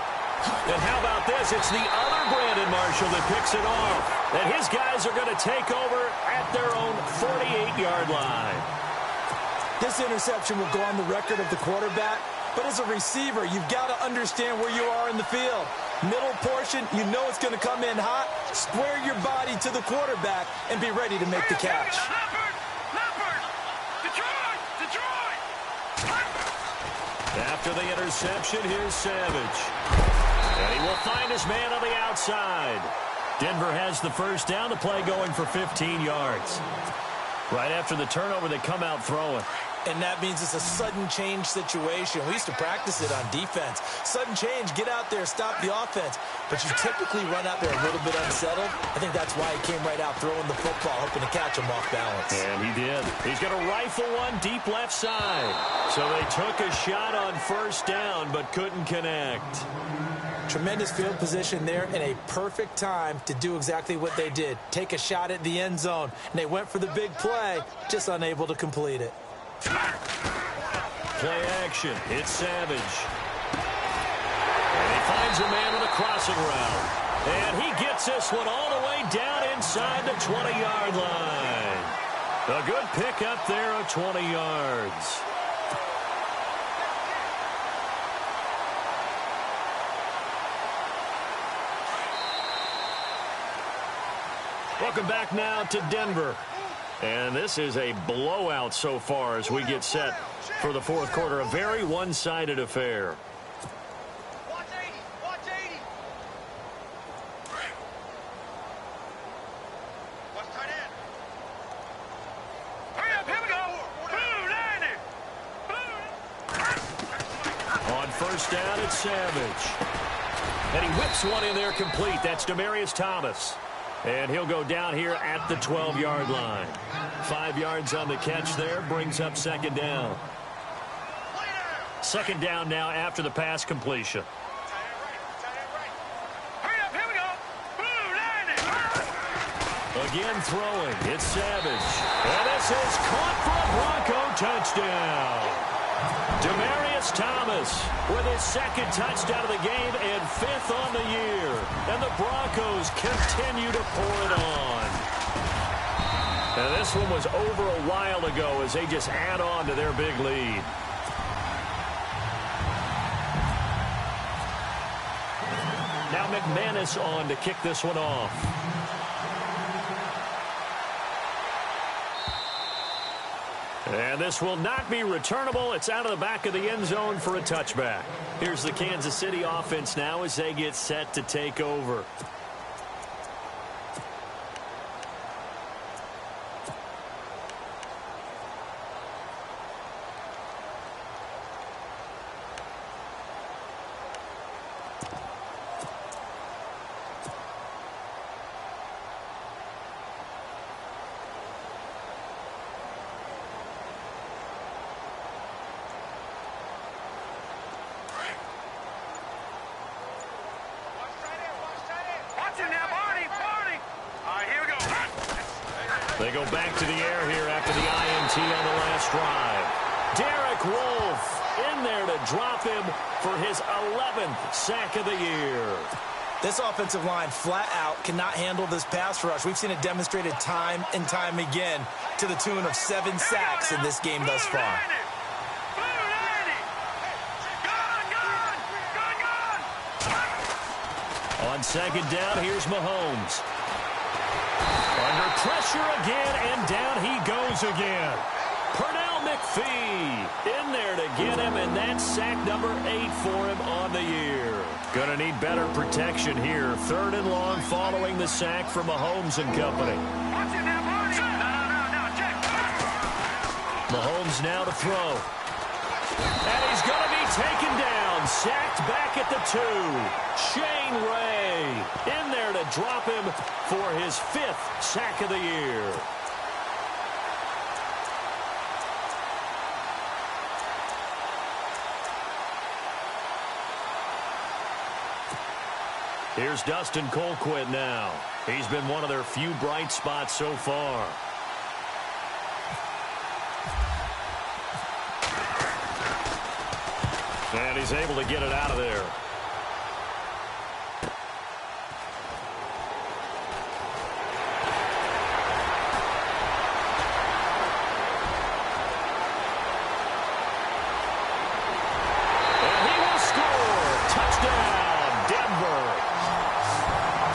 And how about this? It's the other Brandon Marshall that picks it off. And his guys are going to take over at their own 48-yard line. This interception will go on the record of the quarterback, but as a receiver, you've got to understand where you are in the field. Middle portion, you know it's going to come in hot. Square your body to the quarterback and be ready to make the catch. After the interception, here's Savage. And he will find his man on the outside. Denver has the first down. The play going for 15 yards. Right after the turnover, they come out throwing. And that means it's a sudden change situation. We used to practice it on defense. Sudden change, get out there, stop the offense. But you typically run out there a little bit unsettled. I think that's why he came right out throwing the football, hoping to catch him off balance. And he did. He's going to rifle one deep left side. So they took a shot on first down, but couldn't connect. Tremendous field position there and a perfect time to do exactly what they did. Take a shot at the end zone. And they went for the big play, just unable to complete it. Play action. It's Savage. And he finds a man with a crossing route. And he gets this one all the way down inside the 20-yard line. A good pickup there of 20 yards. Welcome back now to Denver. And this is a blowout so far as we get set for the 4th quarter. A very one-sided affair. Watch 80. Watch 80. Watch tight end. Hurry up. Here we go. Blue 90. On first down, it's Savage. And he whips one in there complete. That's Demaryius Thomas. And he'll go down here at the 12-yard line. 5 yards on the catch there, brings up second down. Second down now after the pass completion. Hurry up, here we go. Blue 90. Again throwing, it's Savage. And this is caught for a Bronco touchdown. Demaryius Thomas with his 2nd touchdown of the game and 5th on the year. And the Broncos continue to pour it on. And this one was over a while ago as they just add on to their big lead. Now McManus on to kick this one off. And this will not be returnable. It's out of the back of the end zone for a touchback. Here's the Kansas City offense now as they get set to take over. They go back to the air here after the INT on the last drive. Derek Wolfe in there to drop him for his 11th sack of the year. This offensive line flat out cannot handle this pass rush. We've seen it demonstrated time and time again to the tune of 7 sacks in this game thus far. On second down, here's Mahomes. Under pressure again, and down he goes again. Pernell McPhee in there to get him, and that's sack number 8 for him on the year. Going to need better protection here. 3rd and long following the sack from Mahomes and company. Mahomes now to throw. And he's going to be taken down. Sacked back at the 2. Shane Ray in there to drop him for his 5th sack of the year. Here's Dustin Colquitt now. He's been one of their few bright spots so far. And he's able to get it out of there. And he will score. Touchdown, Denver.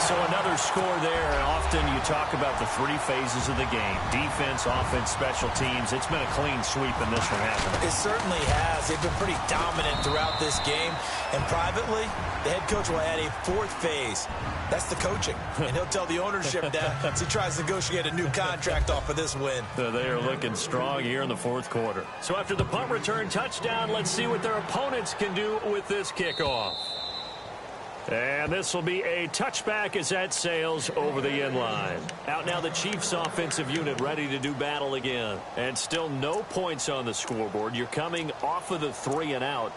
So another score there, and often you talk about the 3 phases of the game. Defense, offense, special teams. It's been a clean sweep in this one, hasn't it? It certainly has. They've been pretty dominant throughout this game. And privately, the head coach will add a 4th phase. That's the coaching. And he'll tell the ownership that as he tries to negotiate a new contract off of this win. So they are looking strong here in the 4th quarter. So after the punt return touchdown, let's see what their opponents can do with this kickoff. And this will be a touchback as that sails over the end line. Out now the Chiefs offensive unit ready to do battle again. And still no points on the scoreboard. You're coming off of the 3 and out.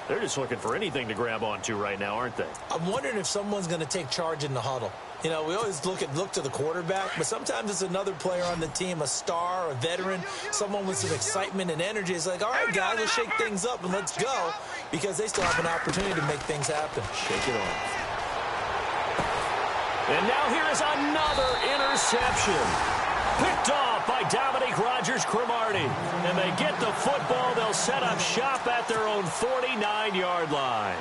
They're just looking for anything to grab onto right now, aren't they? I'm wondering if someone's going to take charge in the huddle. You know, we always look to the quarterback, but sometimes it's another player on the team, a star, a veteran, someone with some excitement and energy. It's like, all right, guys, let's shake things up and let's go, because they still have an opportunity to make things happen. Shake it off. And now here is another interception. Picked off by Dominique Rodgers-Cromartie. And they get the football. They'll set up shop at their own 49-yard line.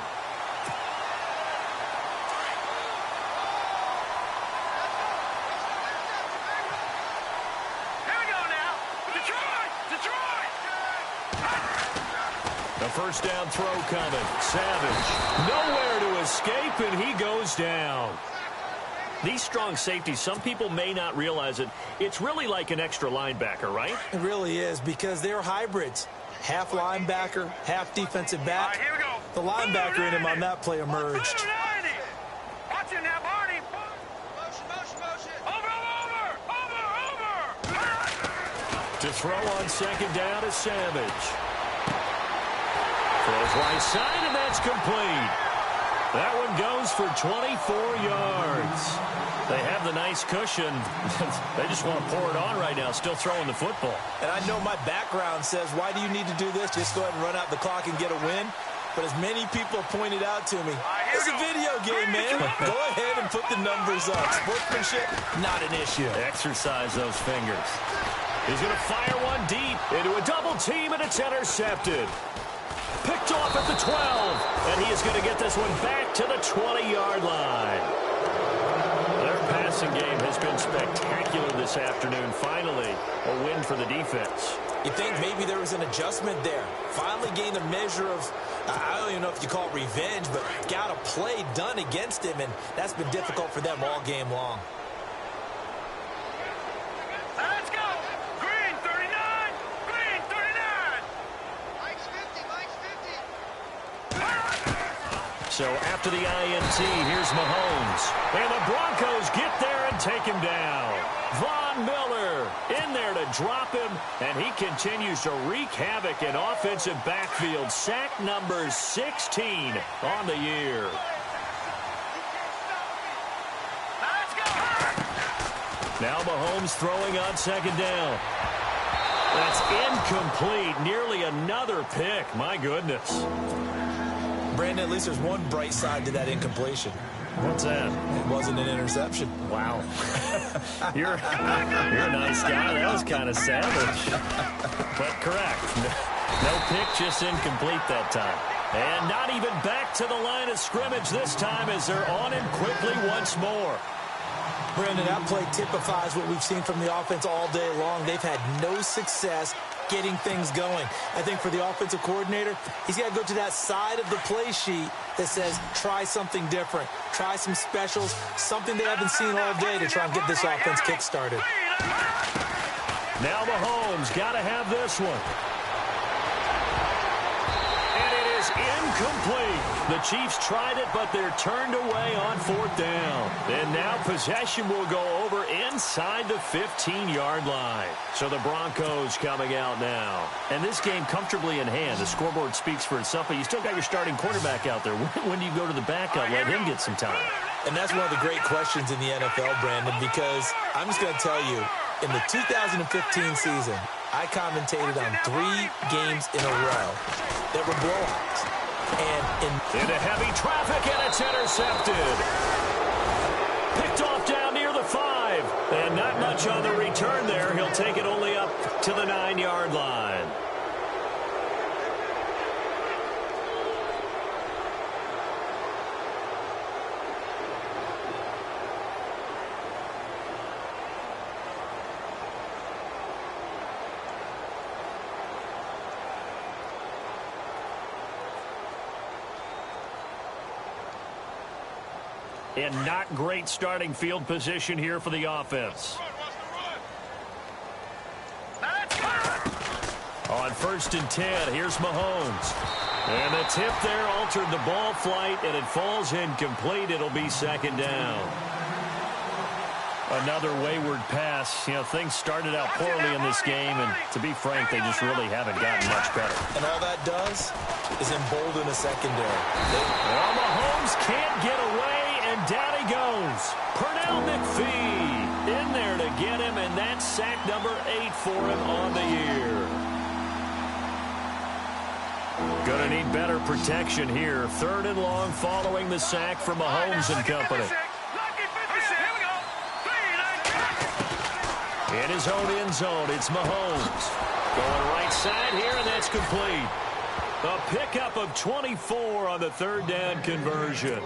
The first down throw coming. Savage nowhere to escape, and he goes down. These strong safeties, some people may not realize it. It's really like an extra linebacker, right? It really is, because they're hybrids. Half linebacker, half defensive back. Here we go. The linebacker in him on that play emerged. Watch it now, Barney. Motion. Over. To throw on second down is Savage. Throws right side, and that's complete. That one goes for 24 yards. They have the nice cushion. They just want to pour it on right now, still throwing the football. And I know my background says, why do you need to do this? Just go ahead and run out the clock and get a win. but as many people pointed out to me, it's a video game, man. Go ahead and put the numbers up. Sportsmanship, not an issue. Exercise those fingers. He's going to fire one deep into a double team, and it's intercepted. Picked off at the 12, and he is going to get this one back to the 20-yard line. Their passing game has been spectacular this afternoon. Finally, a win for the defense. You think maybe there was an adjustment there. Finally gained a measure of, I don't even know if you call it revenge, but got a play done against him, and that's been difficult for them all game long. Let's go. Green 39. Green 39. Mike's 50. So after the INT, here's Mahomes. And the Broncos get there and take him down. Von Miller in there to drop him, and he continues to wreak havoc in offensive backfield. Sack number 16 on the year. Let's go. Now Mahomes throwing on second down. That's incomplete. Nearly another pick. My goodness. Brandon, at least there's one bright side to that incompletion. What's that? It wasn't an interception. Wow. You're a nice guy. That was kind of savage. But correct. No pick, just incomplete that time. And not even back to the line of scrimmage this time as they're on him quickly once more. Brandon, that play typifies what we've seen from the offense all day long. They've had no success getting things going. I think for the offensive coordinator, he's got to go to that side of the play sheet that says, try something different. Try some specials, something they haven't seen all day to try and get this offense kick-started. Now Mahomes got to have this one. And it is incomplete. The Chiefs tried it, but they're turned away on fourth down. And now possession will go over inside the 15-yard line. So the Broncos coming out now. And this game comfortably in hand. The scoreboard speaks for itself, but you still got your starting quarterback out there. When do you go to the backup? Let him get some time. And that's one of the great questions in the NFL, Brandon, because I'm just going to tell you, in the 2015 season, I commentated on 3 games in a row that were blowouts. And into heavy traffic, and it's intercepted. Picked off down near the 5. And not much on the return there. He'll take it only up to the 9-yard line. And not great starting field position here for the offense. On 1st and 10, here's Mahomes. And the tip there altered the ball flight, and it falls incomplete. It'll be second down. Another wayward pass. You know, things started out poorly in this game, and to be frank, they just really haven't gotten much better. And all that does is embolden a secondary. Well, Mahomes can't get away. And down he goes. Pernell McPhee in there to get him, and that's sack number 8 for him on the year. Gonna need better protection here. 3rd and long following the sack from Mahomes and company. In his own end zone, it's Mahomes. Going right side here, and that's complete. A pickup of 24 on the 3rd down conversion.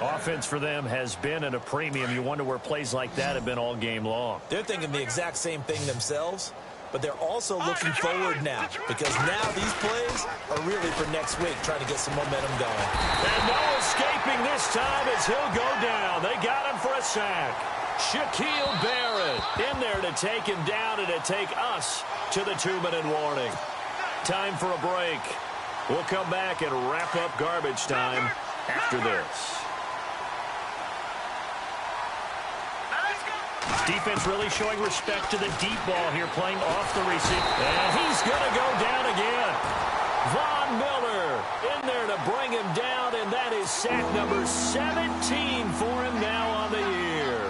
Offense for them has been at a premium. You wonder where plays like that have been all game long. They're thinking the exact same thing themselves, but they're also looking forward now because now these plays are really for next week, trying to get some momentum going. And no escaping this time as he'll go down. They got him for a sack. Shaquille Barrett in there to take him down and to take us to the 2-minute warning. Time for a break. We'll come back and wrap up garbage time after this. Defense really showing respect to the deep ball here, playing off the receiver. And he's going to go down again. Von Miller in there to bring him down, and that is sack number 17 for him now on the year.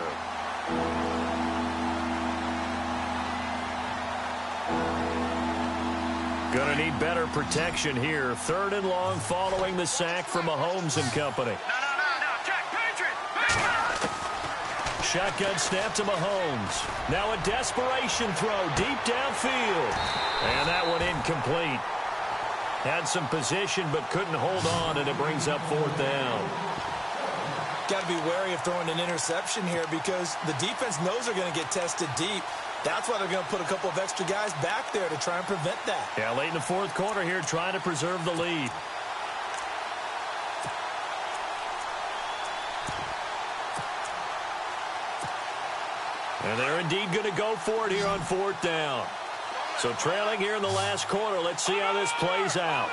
Gonna need better protection here. 3rd and long following the sack from Mahomes and company. No, check, Patriot! Shotgun snap to Mahomes. Now a desperation throw deep downfield. And that one incomplete. Had some position but couldn't hold on, and it brings up 4th down. Got to be wary of throwing an interception here because the defense knows they're going to get tested deep. That's why they're going to put a couple of extra guys back there to try and prevent that. Yeah, late in the 4th quarter here, trying to preserve the lead. And they're indeed going to go for it here on 4th down. So trailing here in the last quarter. Let's see how this plays out.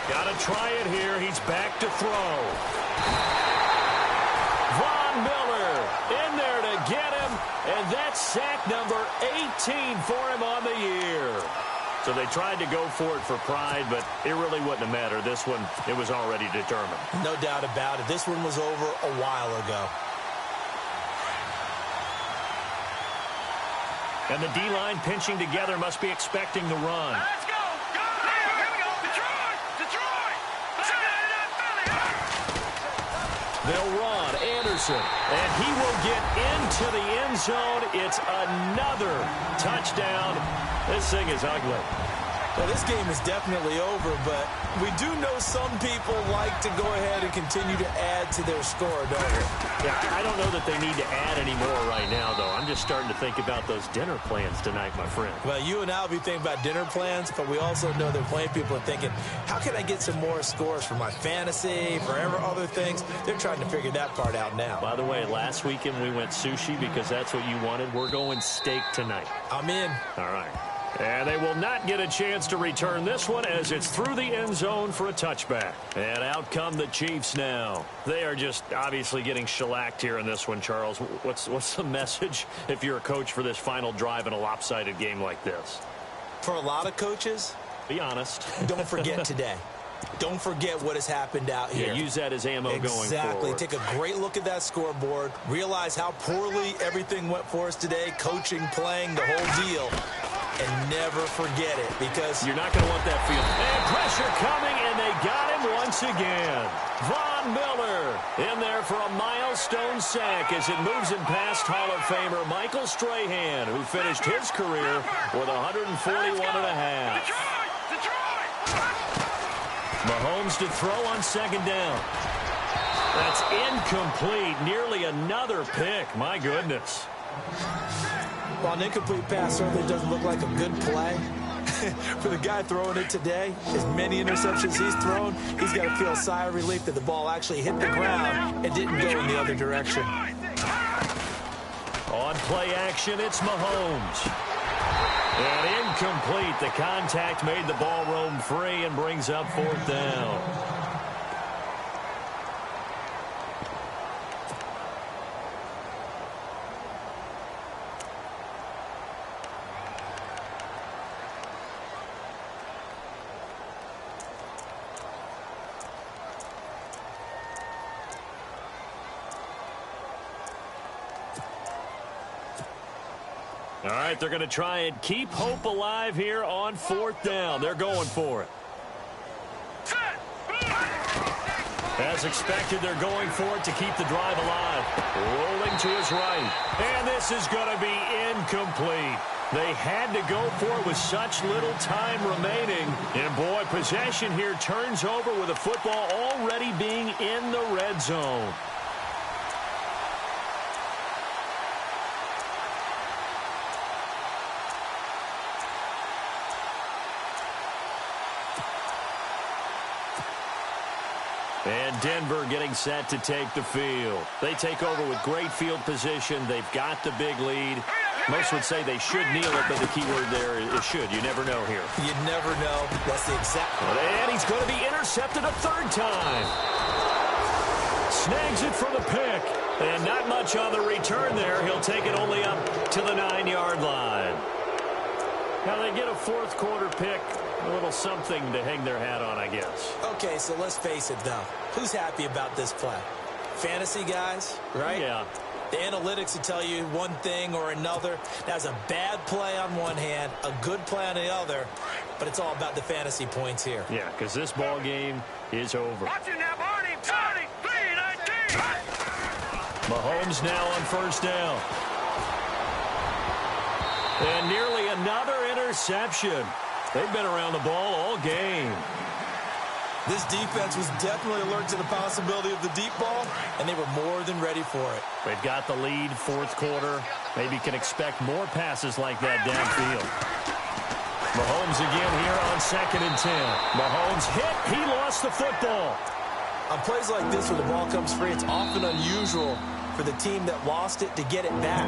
Got to try it here. He's back to throw. Von Miller in there to get him. And that's sack number 18 for him on the year. So they tried to go for it for pride, but it really wouldn't have mattered. This one, it was already determined. No doubt about it. This one was over a while ago. And the D-line pinching together must be expecting the run. Let's go! Here we go! Detroit! They'll run Anderson, and he will get into the end zone. It's another touchdown. This thing is ugly. Well, this game is definitely over, but we do know some people like to go ahead and continue to add to their score, don't we? Yeah, I don't know that they need to add any more right now, though. I'm just starting to think about those dinner plans tonight, my friend. Well, you and I will be thinking about dinner plans, but we also know that plenty of people are thinking, how can I get some more scores for my fantasy, for other things? They're trying to figure that part out now. By the way, last weekend we went sushi because that's what you wanted. We're going steak tonight. I'm in. All right. And they will not get a chance to return this one as it's through the end zone for a touchback. And out come the Chiefs now. They are just obviously getting shellacked here in this one, Charles. What's the message if you're a coach for this final drive in a lopsided game like this? For a lot of coaches, be honest. Don't forget today. Don't forget what has happened out here. Yeah, use that as ammo going forward. Exactly. Take a great look at that scoreboard. Realize how poorly everything went for us today. Coaching, playing, the whole deal. And never forget it because you're not going to want that field. And pressure coming, and they got him once again. Von Miller in there for a milestone sack as it moves him past Hall of Famer Michael Strahan, who finished his career with 141 and a half. Mahomes to throw on 2nd down. That's incomplete. Nearly another pick. My goodness. Well, an incomplete pass certainly doesn't look like a good play. For the guy throwing it today, as many interceptions he's thrown, he's got to feel a sigh of relief that the ball actually hit the ground and didn't go in the other direction. On play action, it's Mahomes. And incomplete. The contact made the ball roam free and brings up 4th down. All right, they're going to try and keep hope alive here on 4th down. They're going for it. As expected, they're going for it to keep the drive alive. Rolling to his right. And this is going to be incomplete. They had to go for it with such little time remaining. And, boy, possession here turns over with the football already being in the red zone. And Denver getting set to take the field. They take over with great field position. They've got the big lead. Most would say they should kneel it, but the key word there is should. You never know here. You never know. That's the exact... And he's going to be intercepted a 3rd time. Snags it for the pick. And not much on the return there. He'll take it only up to the 9-yard line. Now they get a 4th quarter pick. A little something to hang their hat on, I guess. Okay, so let's face it, though. Who's happy about this play? Fantasy guys, right? Yeah. The analytics will tell you one thing or another. That's a bad play on one hand, a good play on the other, but it's all about the fantasy points here. Yeah, because this ball game is over. Watch it now, Barney. 3-19. Mahomes now on first down. And nearly another interception. They've been around the ball all game. This defense was definitely alert to the possibility of the deep ball, and they were more than ready for it. They've got the lead, fourth quarter. Maybe can expect more passes like that downfield. Mahomes again here on 2nd and 10. Mahomes hit. He lost the football. On plays like this where the ball comes free, it's often unusual for the team that lost it to get it back.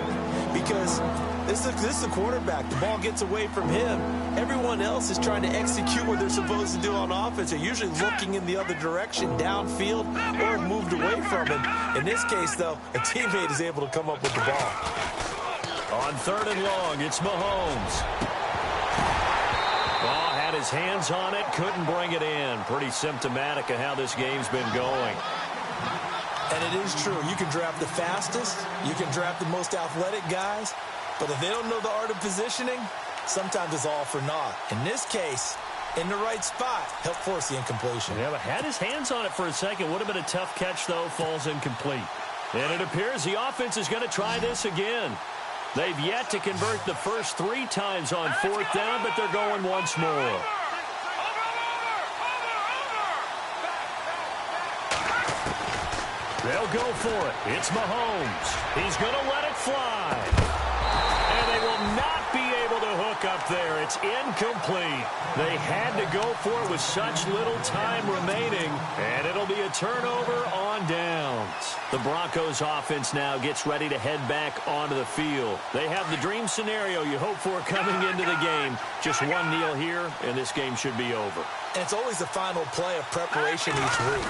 Because this is the quarterback. The ball gets away from him. Everyone else is trying to execute what they're supposed to do on offense. They're usually looking in the other direction, downfield, or moved away from him. In this case, though, a teammate is able to come up with the ball. On 3rd and long, it's Mahomes. Ball had his hands on it, couldn't bring it in. Pretty symptomatic of how this game's been going. And it is true. You can draft the fastest. You can draft the most athletic guys. But if they don't know the art of positioning, sometimes it's all for naught. In this case, in the right spot, help force the incompletion. Yeah, but had his hands on it for a second. Would have been a tough catch, though. Falls incomplete. And it appears the offense is going to try this again. They've yet to convert the first 3 times on 4th down, but they're going once more. They'll go for it. It's Mahomes. He's going to let it fly. And they will not be able to hook up there. It's incomplete. They had to go for it with such little time remaining. And it'll be a turnover on downs. The Broncos offense now gets ready to head back onto the field. They have the dream scenario you hope for coming into the game. Just one kneel here, and this game should be over. And it's always the final play of preparation each week.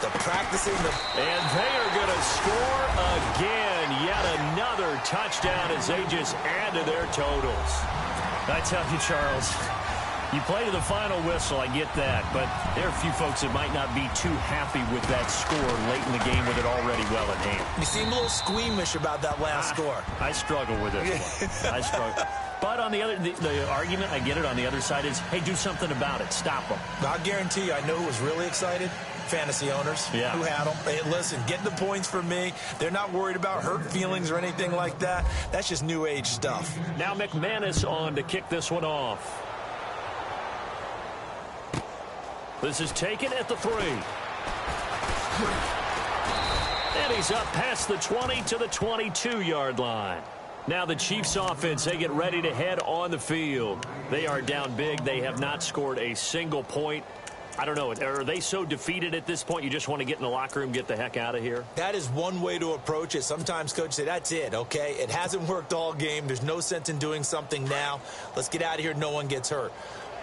The practicing. And they are going to score again. Yet another touchdown as they just add to their totals. I tell you, Charles, you play to the final whistle, I get that. But there are a few folks that might not be too happy with that score late in the game with it already well in hand. You seem a little squeamish about that last score. I struggle with this one. I struggle. But on the other, the argument, I get it, on the other side is, hey, do something about it. Stop them. I guarantee you, I know who was really excited. Fantasy owners who had them. Hey, listen, get the points for me. They're not worried about hurt feelings or anything like that. That's just new age stuff. Now McManus on to kick this one off. This is taken at the 3. And he's up past the 20 to the 22-yard line. Now the Chiefs offense, they get ready to head on the field. They are down big. They have not scored a single point. I don't know. Are they so defeated at this point you just want to get in the locker room, get the heck out of here? That is one way to approach it. Sometimes coaches say, that's it, okay? It hasn't worked all game. There's no sense in doing something now. Let's get out of here. No one gets hurt.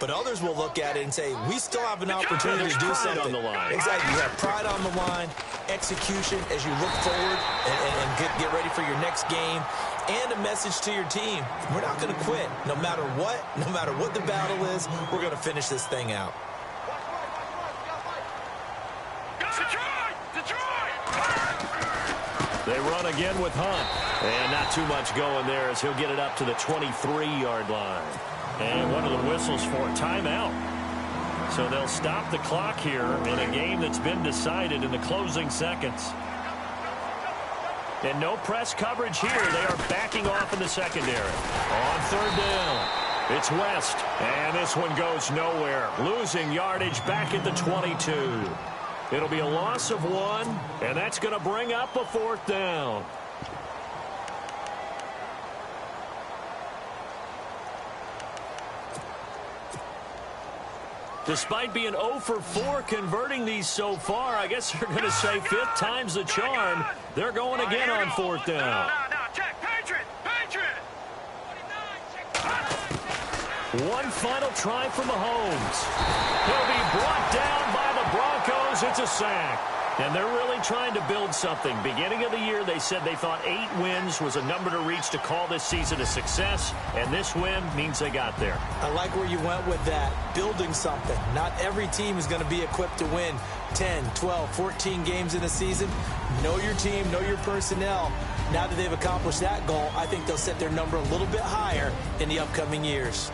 But others will look at it and say, we still have an opportunity to do something. On the line. Exactly. You have pride on the line, execution as you look forward and get ready for your next game, and a message to your team. We're not going to quit. No matter what the battle is, we're going to finish this thing out. They run again with Hunt. And not too much going there as he'll get it up to the 23-yard line. And one of the whistles for a timeout. So they'll stop the clock here in a game that's been decided in the closing seconds. And no press coverage here. They are backing off in the secondary. On 3rd down, it's West. And this one goes nowhere. Losing yardage back at the 22. It'll be a loss of 1, and that's going to bring up a 4th down. Despite being 0 for 4 converting these so far, I guess they're going to say 5th time's the charm. They're going again on 4th down. Now, check. Patriot. One final try for Mahomes. He'll be brought down by the Broncos. It's a sack. And they're really trying to build something. Beginning of the year, they said they thought 8 wins was a number to reach to call this season a success, and this win means they got there. I like where you went with that, building something. Not every team is going to be equipped to win 10, 12, 14 games in a season. Know your team, know your personnel. Now that they've accomplished that goal, I think they'll set their number a little bit higher in the upcoming years.